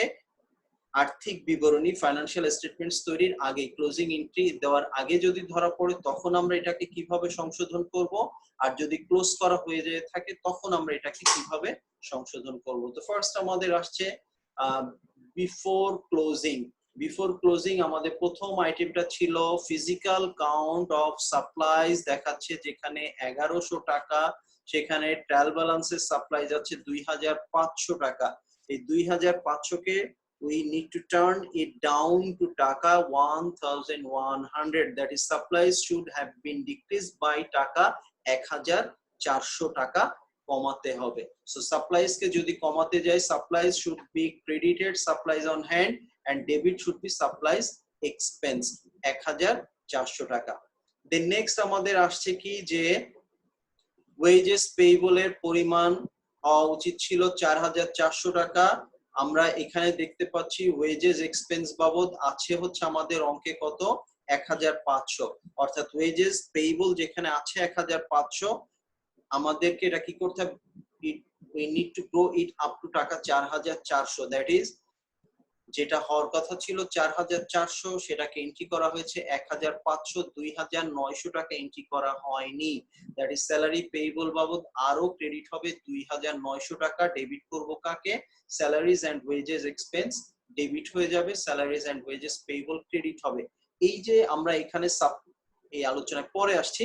আর্থিক বিবরণী ফাইনান্সিয়াল স্টেটমেন্টস তৈরির আগে, ক্লোজিং এন্ট্রি দেওয়ার আগে যদি ধরা পড়ে তখন আমরা এটাকে কিভাবে সংশোধন করব, আর যদি ক্লোজ করা হয়ে যায় থাকে তখন আমরা এটাকে কিভাবে সংশোধন করব। তো ফার্স্ট আমাদের আসছে বিফোর ক্লোজিং। বিফোর ক্লোজিং আমাদের প্রথম আইটেমটা ছিল ফিজিক্যাল কাউন্ট অফ সাপ্লাইজ, দেখাচ্ছে যেখানে 1100 টাকা, সেখানে ট্রায়াল ব্যালেন্সের সাপ্লাইজ আছে 2500 টাকা। এই 2500 কে we need to turn it down to টাকা 1100, that is supplies should have been decreased by টাকা 1400 টাকা কমাতে হবে। সো সাপ্লাইজ কে যদি কমাতে যাই, supplies should be credited supplies on hand and debit should be supplies expense 1400 টাকা। দেন নেক্সট আমাদের আসছে কি যে ওয়েজেস পেয়েবল এর পরিমাণ হওয়া উচিত ছিল 4400 টাকা, আমরা এখানে দেখতে পাচ্ছি ওয়েজেস এক্সপেন্স বাবদ আছে হচ্ছে আমাদের অঙ্কে কত 1500, অর্থাৎ ওয়েজেস পেয়েবল যেখানে আছে 1500, আমাদেরকে এটা কি করতে হবে, we need to grow it up to টাকা 4400, that is যেটা হওয়ার কথা ছিল 4400 সেটাকে এন্ট্রি করা হয়েছে 1500, 2900 টাকা এন্ট্রি করা হয়নি, দ্যাট ইজ স্যালারি পেয়েবল বাবদ আরো ক্রেডিট হবে 2900 টাকা। ডেবিট করব কাকে, salaries and wages expense debit হয়ে যাবে, salaries and wages payable credit হবে। এই যে আমরা এখানে এই আলোচনায় পরে আসছি।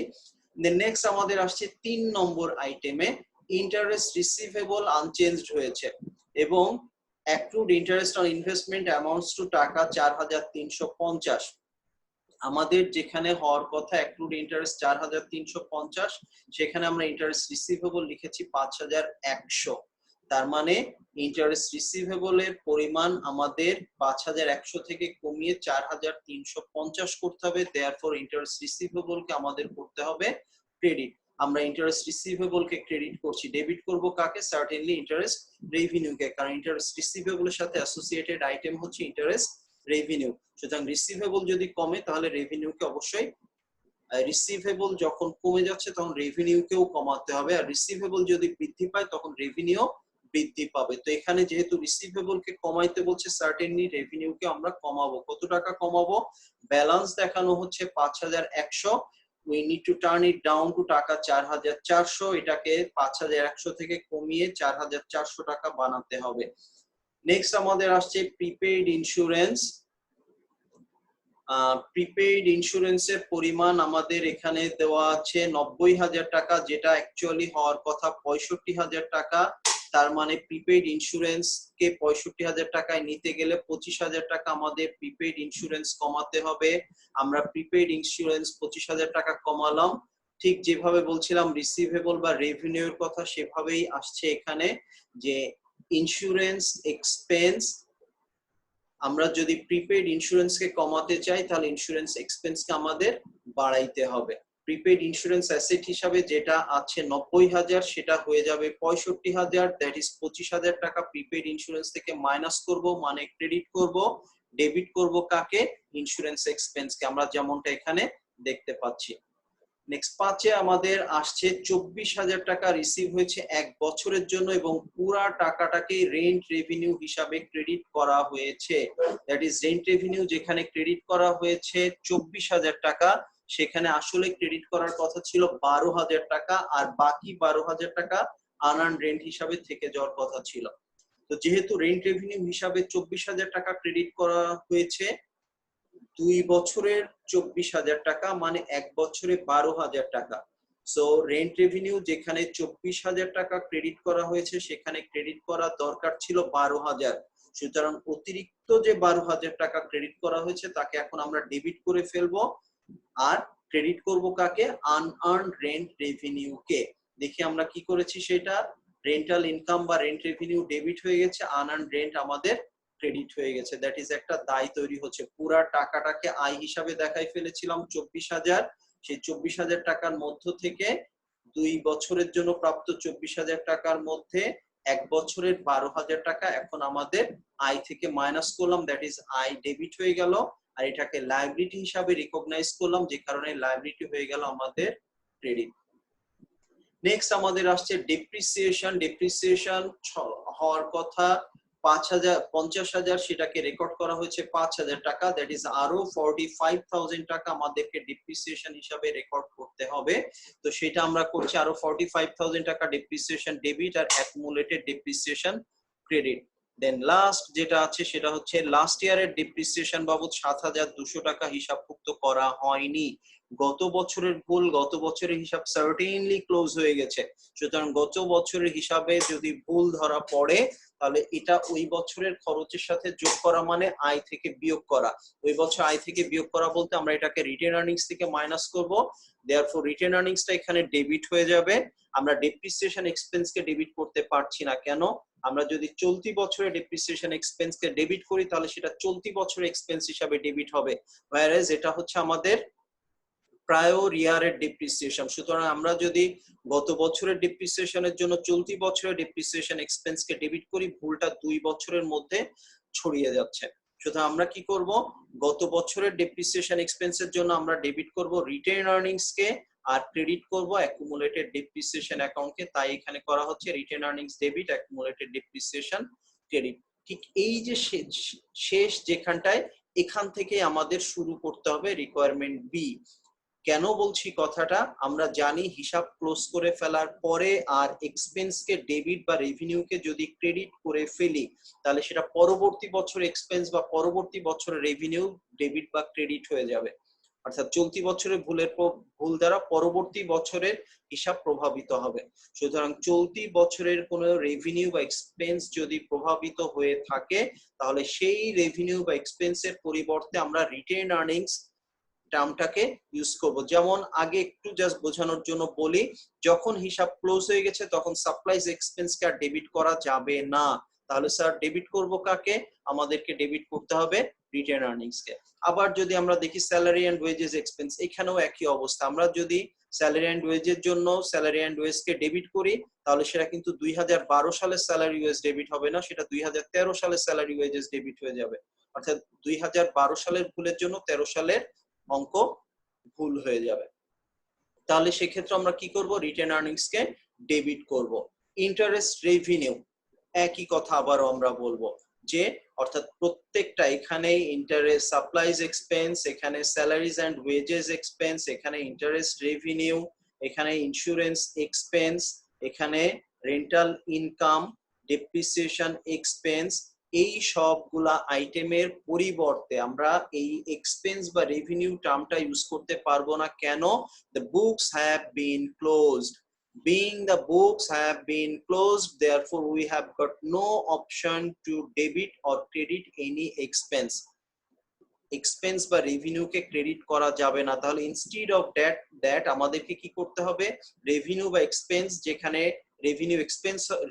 দেন নেক্সট আমাদের আসছে 3 নম্বর আইটেমে ইন্টারেস্ট রিসিভেবল আনচেঞ্জড হয়েছে এবং accrued interest on investment amounts two টাকা 4350। আমাদের যেখানে হওয়ার কথা অ্যাক্রুড ইন্টারেস্ট 4350, সেখানে আমরা ইন্টারেস্ট রিসিভেবল লিখেছি 5100। তার মানে ইন্টারেস্ট রিসিভেবল এর পরিমাণ আমাদের 5100 থেকে কমিয়ে 4350 করতে হবে। দেয়ারফর ইন্টারেস্ট রিসিভেবল কে আমাদের করতে হবে ক্রেডিট। আমরা ইন্টারেস্ট রিসিভেবল কে ক্রেডিট করছি, ডেবিট করব কাকে? সার্টেনলি ইন্টারেস্ট রেভিনিউ কে, কারণ ইন্টারেস্ট রিসিভেবল এর সাথে অ্যাসোসিয়েটেড আইটেম হচ্ছে ইন্টারেস্ট রেভিনিউ। সুতরাং রিসিভেবল যদি কমে তাহলে রেভিনিউ কে অবশ্যই, রিসিভেবল যখন কমে যাচ্ছে তখন রেভিনিউ কেও কমাতে হবে, আর রিসিভেবল যদি বৃদ্ধি পায় তখন রেভিনিউ বৃদ্ধি পাবে। তো এখানে যেহেতু রিসিভেবল কে কমাইতে বলছে, সার্টেনলি রেভিনিউ কে আমরা কমাবো। কত টাকা কমাবো? ব্যালেন্স দেখানো হচ্ছে 5100, we need to turn it down to টাকা 4400, এটাকে 5100 থেকে কমিয়ে 4400 টাকা বানাতে হবে। নেক্সট আমাদের আসছে প্রিপেইড ইন্স্যুরেন্স। প্রিপেইড ইন্স্যুরেন্সের পরিমাণ আমাদের এখানে দেওয়া আছে 90000 টাকা, যেটা অ্যাকচুয়ালি হওয়ার কথা 65000 টাকা। তার মানে প্রিপেইড ইন্স্যুরেন্স কে 65000 টাকায় নিতে গেলে 25000 টাকা আমাদের প্রিপেইড ইন্স্যুরেন্স কমাতে হবে। আমরা প্রিপেইড ইন্স্যুরেন্স 25000 টাকা কমালাম। ঠিক যেভাবে বলছিলাম রিসিভেবল বা রেভিনিউর কথা, সেভাবেই আসছে এখানে যে ইন্স্যুরেন্স এক্সপেন্স, আমরা যদি প্রিপেইড ইন্স্যুরেন্স কে কমাতে চাই তাহলে ইন্স্যুরেন্স এক্সপেন্স কে আমাদের বাড়াইতে হবে। প্রিপেইড ইন্স্যুরেন্স অ্যাসেট হিসাবে যেটা আছে 90000, সেটা হয়ে যাবে 65000, দ্যাট ইজ 25000 টাকা প্রিপেইড ইন্স্যুরেন্স থেকে মাইনাস করব, মানে ক্রেডিট করব। ডেবিট করব কাকে? ইন্স্যুরেন্স এক্সপেন্স কে, আমরা যেমনটা এখানে দেখতে পাচ্ছি। নেক্সট 5 আমাদের আসছে 24000 টাকা রিসিভ হয়েছে 1 বছরের জন্য এবং পুরা টাকাটাকে রেন্ট রেভিনিউ হিসাবে ক্রেডিট করা হয়েছে। দ্যাট ইজ রেন্ট রেভিনিউ যেখানে ক্রেডিট করা হয়েছে 24000 টাকা, সেখানে আসলে ক্রেডিট করার কথা ছিল 12000 টাকা, আর বাকি 12000 টাকা আনআর্ন রেন্ট হিসাবে থেকে যাওয়ার কথা ছিল। তো যেহেতু রেন্ট রেভিনিউ হিসাবে 24000 টাকা ক্রেডিট করা হয়েছে, 2 বছরের 24000 টাকা মানে 1 বছরে 12000 টাকা। সো রেন্ট রেভিনিউ যেখানে 24000 টাকা ক্রেডিট করা হয়েছে, সেখানে ক্রেডিট করা দরকার ছিল 12000। সুতরাং অতিরিক্ত যে 12000 টাকা ক্রেডিট করা হয়েছে তাকে এখন আমরা ডেবিট করে ফেলবো, আর ক্রেডিট করব কাকে? আনআর্নড রেন্ট রেভিনিউ কে। দেখি আমরা কি করেছি সেটা। রেন্টাল ইনকাম বা রেন্ট রেভিনিউ ডেবিট হয়ে গেছে, আনআর্নড রেন্ট আমাদের ক্রেডিট হয়ে গেছে। দ্যাট ইজ একটা দায় তৈরি হচ্ছে। পুরা টাকাটাকে আয় হিসাবে দেখাই ফেলেছিলাম 24000, সেই 24000 টাকার মধ্য থেকে 2 বছরের জন্য প্রাপ্ত 24000 টাকার মধ্যে 1 বছরের 12000 টাকা এখন আমাদের আয় থেকে মাইনাস করলাম, দ্যাট ইজ আয় ডেবিট হয়ে গেল, আর এটাকে লায়াবিলিটি হিসাবে রিকগনাইজ করলাম, যে কারণে লায়াবিলিটি হয়ে গেল আমাদের ক্রেডিট। নেক্সট আমাদের আসছে ডেপ্রিসিয়েশন। ডেপ্রিসিয়েশন হওয়ার কথা 50000, সেটাকে রেকর্ড করা হয়েছে 5000 টাকা, দ্যাট ইজ আরো 45000 টাকা আমাদেরকে ডেপ্রিসিয়েশন হিসাবে রেকর্ড করতে হবে। তো সেটা আমরা করছি, আরো 45000 টাকা ডেপ্রিসিয়েশন ডেবিট আর অ্যাকুমুলেটেড ডেপ্রিসিয়েশন ক্রেডিট। দেন লাস্ট যেটা আছে সেটা হচ্ছে লাস্ট ইয়ারের ডেপ্রিসিয়েশন বাবদ 7200 টাকা হিসাবভুক্ত করা হয়নি। গত বছরের ভুল, গত বছরের হিসাব সার্টেনলি ক্লোজ হয়ে গেছে। সুতরাং গত বছরের হিসাবে যদি ভুল ধরা পড়ে তাহলে এটা ওই বছরের খরচের সাথে যোগ করা, মানে আয় থেকে বিয়োগ করা। ওই বছর আয় থেকে বিয়োগ করা বলতে আমরা এটাকে রিটেন আর্নিংস থেকে মাইনাস করব, দেয়ারফর রিটেন আর্নিংসটা এখানে ডেবিট হয়ে যাবে। আমরা ডেপ্রিসিয়েশন এক্সপেন্স কে ডেবিট করতে পারছি না, কেন? আমরা যদি চলতি বছরে ডেপ্রিসিয়েশন এক্সপেন্স কে ডেবিট করি তাহলে সেটা চলতি বছরের এক্সপেন্স হিসাবে ডেবিট হবে, whereas এটা হচ্ছে আমাদের প্রায়র ইয়ারের ডেপ্রিসিয়েশন। সুতরাং আমরা যদি গত বছরের ডেপ্রিসিয়েশনের জন্য চলতি বছরের ডেপ্রিসিয়েশন এক্সপেন্স কে ডেবিট করি, ভুলটা 2 বছরের মধ্যে ছড়িয়ে যাচ্ছে। সুতরাং আমরা কি করব? গত বছরের ডেপ্রিসিয়েশন এক্সপেন্সের জন্য আমরা ডেবিট করব রিটেন আর্নিংস কে, আর ক্রেডিট করব অ্যাকুমুলেটেড ডেপ্রিসিয়েশন অ্যাকাউন্টকে। তাই এখানে করা হচ্ছে written earnings debit, accumulated depreciation credit. ঠিক এই যে শেষ যেখানটায়, এখান থেকে আমাদের শুরু করতে হবে রিকোয়ারমেন্ট বি। কেন বলছি কথাটা? আমরা জানি হিসাব ক্লোজ করে ফেলার পরে আর এক্সপেন্স কে ডেবিট বা রেভিনিউ কে যদি ক্রেডিট করে ফেলি তাহলে সেটা পরবর্তী বছর এক্সপেন্স বা পরবর্তী বছরের রেভিনিউ ডেবিট বা ক্রেডিট হয়ে যাবে। অর্থাৎ চলতি বছরের ভুল দ্বারা পরবর্তী বছরের হিসাব প্রভাবিত হবে। সুতরাং চলতি বছরের কোনো রেভিনিউ বা এক্সপেন্স যদি প্রভাবিত হয়ে থাকে তাহলে সেই রেভিনিউ বা এক্সপেন্সের পরিবর্তে আমরা রিটেন আর্নিংস টার্মটাকে ইউজ করব। যেমন আগে একটু জাস্ট বোঝানোর জন্য বলি, যখন হিসাব ক্লোজ হয়ে গেছে তখন সাপ্লাইজ এক্সপেন্সকে আর ডেবিট করা যাবে না। তাহলে স্যার ডেবিট করব কাকে? আমাদেরকে ডেবিট করতে হবে রিটেন আর্নিংস কে। আবার যদি আমরা দেখি স্যালারি এন্ড ওয়েজেস এক্সপেন্স, এখানেও একই অবস্থা। আমরা যদি স্যালারি এন্ড ওয়েজের জন্য স্যালারি এন্ড ওয়েজ কে ডেবিট করি তাহলে সেটা কিন্তু 2012 সালের স্যালারি ওয়েজ ডেবিট হবে না, সেটা 2013 সালের স্যালারি ওয়েজেস ডেবিট হয়ে যাবে। অর্থাৎ 2012 সালের ভুলের জন্য 13 সালের অঙ্ক ভুল হয়ে যাবে। তাহলে সেক্ষেত্রে আমরা কি করব? রিটেন আর্নিংস কে ডেবিট করব। ইন্টারেস্ট রেভিনিউ একই কথা আবারও আমরা বলবো যে অর্থাৎ প্রত্যেকটা এখানে ইন্টারেস্ট সাপ্লাইজ এক্সপেন্স, এখানে স্যালারিজ এন্ড ওয়েজেস এক্সপেন্স, এখানে ইন্টারেস্ট রেভিনিউ, এখানে ইন্স্যুরেন্স এক্সপেন্স, এখানে রেন্টাল ইনকাম, ডেপ্রিসিয়েশন এক্সপেন্স, এই সবগুলা আইটেমের পরিবর্তে আমরা এই এক্সপেন্স বা রেভিনিউ টার্মটা ইউজ করতে পারবো না। কেন? the books have been closed. Being the books have been closed, therefore we have got no option to debit or credit any expense. Expense বা রেভিনিউকে ক্রেডিট করা যাবে না। তাহলে ইনস্টিড অফ দ্যাট আমাদেরকে কি করতে হবে? রেভিনিউ বা এক্সপেন্স যেখানে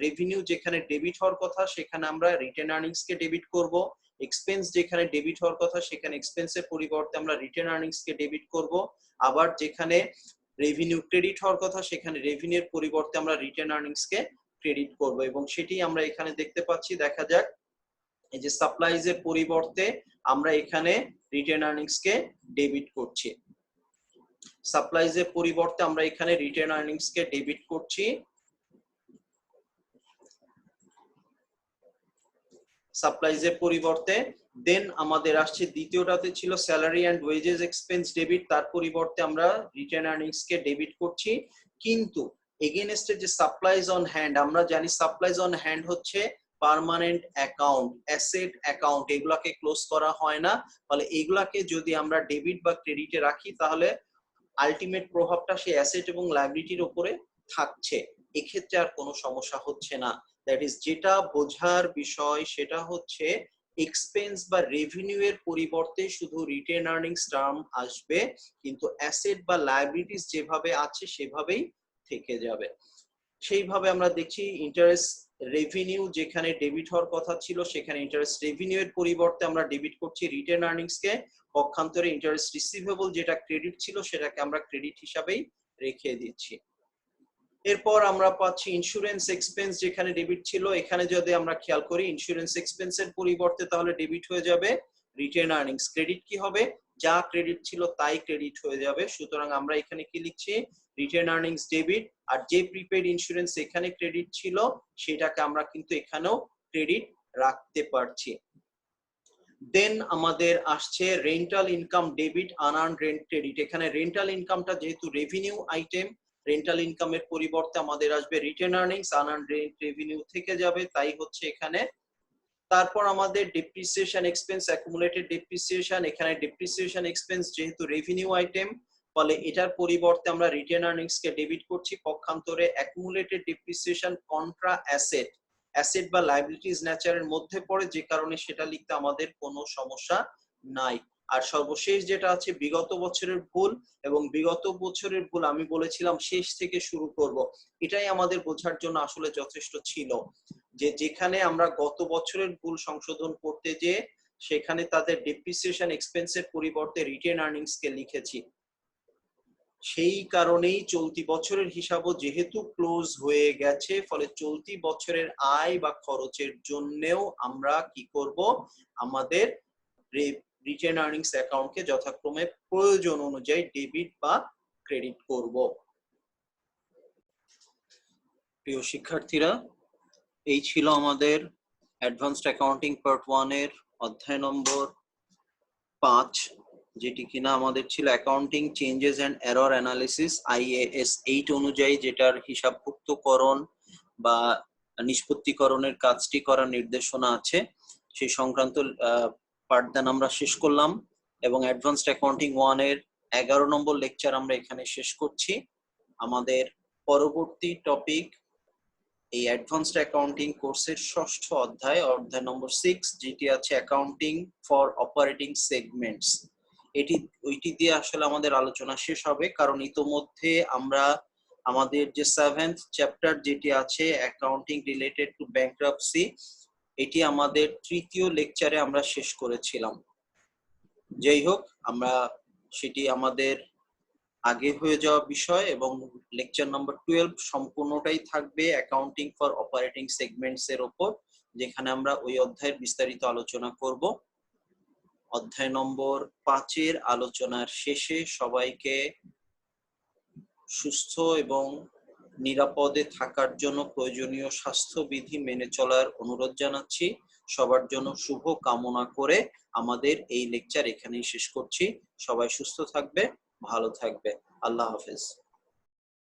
রেভিনিউ যেখানে ডেবিট হওয়ার কথা সেখানে আমরা রিটেন আর্নিংস কে ডেবিট করব। এক্সপেন্স যেখানে ডেবিট হওয়ার কথা সেখানে এক্সপেন্সের পরিবর্তে আমরা রিটেন আর্নিংস কে ডেবিট করব। আবার যেখানে রেভিনিউ ক্রেডিট হওয়ার কথা সেখানে রেভিনিউর পরিবর্তে আমরা রিটেন আর্নিংস কে ক্রেডিট করব। এবং সেটি আমরা এখানে দেখতে পাচ্ছি। দেখা যাক, এই যে সাপ্লাইজ এর পরিবর্তে আমরা এখানে রিটেন আর্নিংস কে ডেবিট করছি। সাপ্লাইজ এর পরিবর্তে আমরা এখানে রিটেন আর্নিংস কে ডেবিট করছি। সাপ্লাইজ এর পরিবর্তে দেন আমাদের আসছে দ্বিতীয়টাতে ছিল salary and wages expense debit, তার পরিবর্তে আমরা রিটেন আর্নিংস কে ডেবিট করছি। কিন্তু এগেইনস্টে যে সাপ্লাইজ অন হ্যান্ড, আমরা জানি সাপ্লাইজ অন হ্যান্ড হচ্ছে পার্মানেন্ট অ্যাকাউন্ট, অ্যাসেট অ্যাকাউন্ট, এগুলাকে ক্লোজ করা হয় না। ফলে এগুলাকে যদি আমরা ডেবিট বা ক্রেডিটে রাখি তাহলে আলটিমেট প্রভাবটা সেই অ্যাসেট এবং লায়াবিলিটির উপরে থাকছে। এক্ষেত্রে আর কোনো সমস্যা হচ্ছে না। দ্যাট ইজ যেটা বোঝার বিষয় সেটা হচ্ছে এক্সপেন্স বা রেভিনিউ এর পরিবর্তে শুধু রিটেন আর্নিংস টার্ম আসবে, কিন্তু অ্যাসেট বা লায়াবিলিটিস যেভাবে আছে সেভাবেই থেকে যাবে। সেইভাবে আমরা দেখছি ইন্টারেস্ট রেভিনিউ যেখানে ডেবিট হওয়ার কথা ছিল সেখানে ইন্টারেস্ট রেভিনিউ এর পরিবর্তে আমরা ডেবিট করছি রিটেন আর্নিংস কে। পক্ষান্তরে ইন্টারেস্ট রিসিভেবল যেটা ক্রেডিট ছিল সেটাকে আমরা ক্রেডিট হিসাবেই রেখে দিচ্ছি। এরপর আমরা পাচ্ছি ইন্স্যুরেন্স এক্সপেন্স যেখানে ডেবিট ছিল, এখানে যদি আমরা খেয়াল করি ইন্স্যুরেন্স এক্সপেন্সের পরিবর্তে তাহলে ডেবিট হয়ে যাবে রিটেন আর্নিংস। ক্রেডিট কি হবে? যা ক্রেডিট ছিল তাই ক্রেডিট হয়ে যাবে। সুতরাং আমরা এখানে কি লিখছি? Written earnings debit. আর যে প্রিপেড ইন্স্যুরেন্স এখানে ক্রেডিট ছিল সেটাকে আমরা কিন্তু এখানেও ক্রেডিট রাখতে পারছি। দেন আমাদের আসছে rental income debit, unearned rent credit. এখানে রেন্টাল ইনকামটা যেহেতু রেভিনিউ আইটেম, রেন্টাল ইনকামের পরিবর্তে আমাদের আসবে written earnings, unearned rent revenue থেকে যাবে, তাই হচ্ছে এখানে। তারপর আমাদের ডেপ্রিসিয়েশন এক্সপেন্স, অ্যাকুমুলেটেড ডেপ্রিসিয়েশন, এখানে ডেপ্রিসিয়েশন এক্সপেন্স যেহেতু রেভিনিউ আইটেম ফলে এটার পরিবর্তে আমরা রিটেন আর্নিংস কে ডেবিট করছি। পক্ষান্তরে accumulated depreciation contra asset, asset বা লায়াবিলিটিস নেচারের মধ্যে পড়ে, যে কারণে সেটা লিখতে আমাদের কোনো সমস্যা নাই। আর সর্বশেষ যেটা আছে বিগত বছরের ভুল, এবং বিগত বছরের ভুল আমি বলেছিলাম শেষ থেকে শুরু করব। এটাই আমাদের বোঝার জন্য আসলে যথেষ্ট ছিল যে যেখানে আমরা গত বছরের ভুল সংশোধন করতে যে সেখানে তাদের ডেপ্রিসিয়েশন এক্সপেন্সের পরিবর্তে রিটেন আর্নিংস কে লিখেছি। সেই কারণেই চলতি বছরের হিসাবও যেহেতু ক্লোজ হয়ে গেছে ফলে চলতি বছরের আয় বা খরচের জন্যও আমরা কি করব? আমাদের রিটেন আর্নিংস অ্যাকাউন্টকে যথাক্রমে প্রয়োজন অনুযায়ী ডেবিট বা ক্রেডিট করব। প্রিয় শিক্ষার্থীরা, এই ছিল আমাদের অ্যাডভান্সড অ্যাকাউন্টিং পার্ট 1 এর অধ্যায় নম্বর 5, যেটি কিনা আমাদের ছিল accounting changes and error analysis IAS 8 অনুযায়ী, যেটার হিসাবভুক্তকরণ বা নিষ্পত্তিকরণের কাজটি করার নির্দেশনা আছে। সেই সংক্রান্ত পাঠদান আমরা শেষ করলাম এবং অ্যাডভান্সড অ্যাকাউন্টিং 1 এর 11 নম্বর লেকচার আমরা এখানে শেষ করছি। আমাদের পরবর্তী টপিক এই অ্যাডভান্সড অ্যাকাউন্টিং কোর্সের ষষ্ঠ অধ্যায়, অধ্যায় নম্বর 6, যেটি আছে অ্যাকাউন্টিং ফর অপারেটিং সেগমেন্টস। ওইটি দিয়ে আসলে আমাদের আলোচনা শেষ হবে, কারণ ইতোমধ্যে আমরা আমাদের যে 7th চ্যাপ্টার যেটি আছে অ্যাকাউন্টিং রিলেটেড টু ব্যাংক্রাপসি, এটি আমাদের তৃতীয় লেকচারে আমরা শেষ করেছিলাম। যাই হোক, আমরা সেটি আমাদের আগে হয়ে যাওয়া বিষয়, এবং লেকচার নাম্বার 12 সম্পূর্ণটাই থাকবে অ্যাকাউন্টিং ফর অপারেটিং সেগমেন্টস এর উপর, যেখানে আমরা ওই অধ্যায়ের বিস্তারিত আলোচনা করব। অধ্যায় নম্বর 5 এর আলোচনার শেষে সবাইকে সুস্থ এবং নিরাপদে থাকার জন্য প্রয়োজনীয় স্বাস্থ্যবিধি মেনে চলার অনুরোধ জানাচ্ছি। সবার জন্য শুভ কামনা করে আমাদের এই লেকচার এখানেই শেষ করছি। সবাই সুস্থ থাকবে, ভালো থাকবে। আল্লাহ হাফেজ।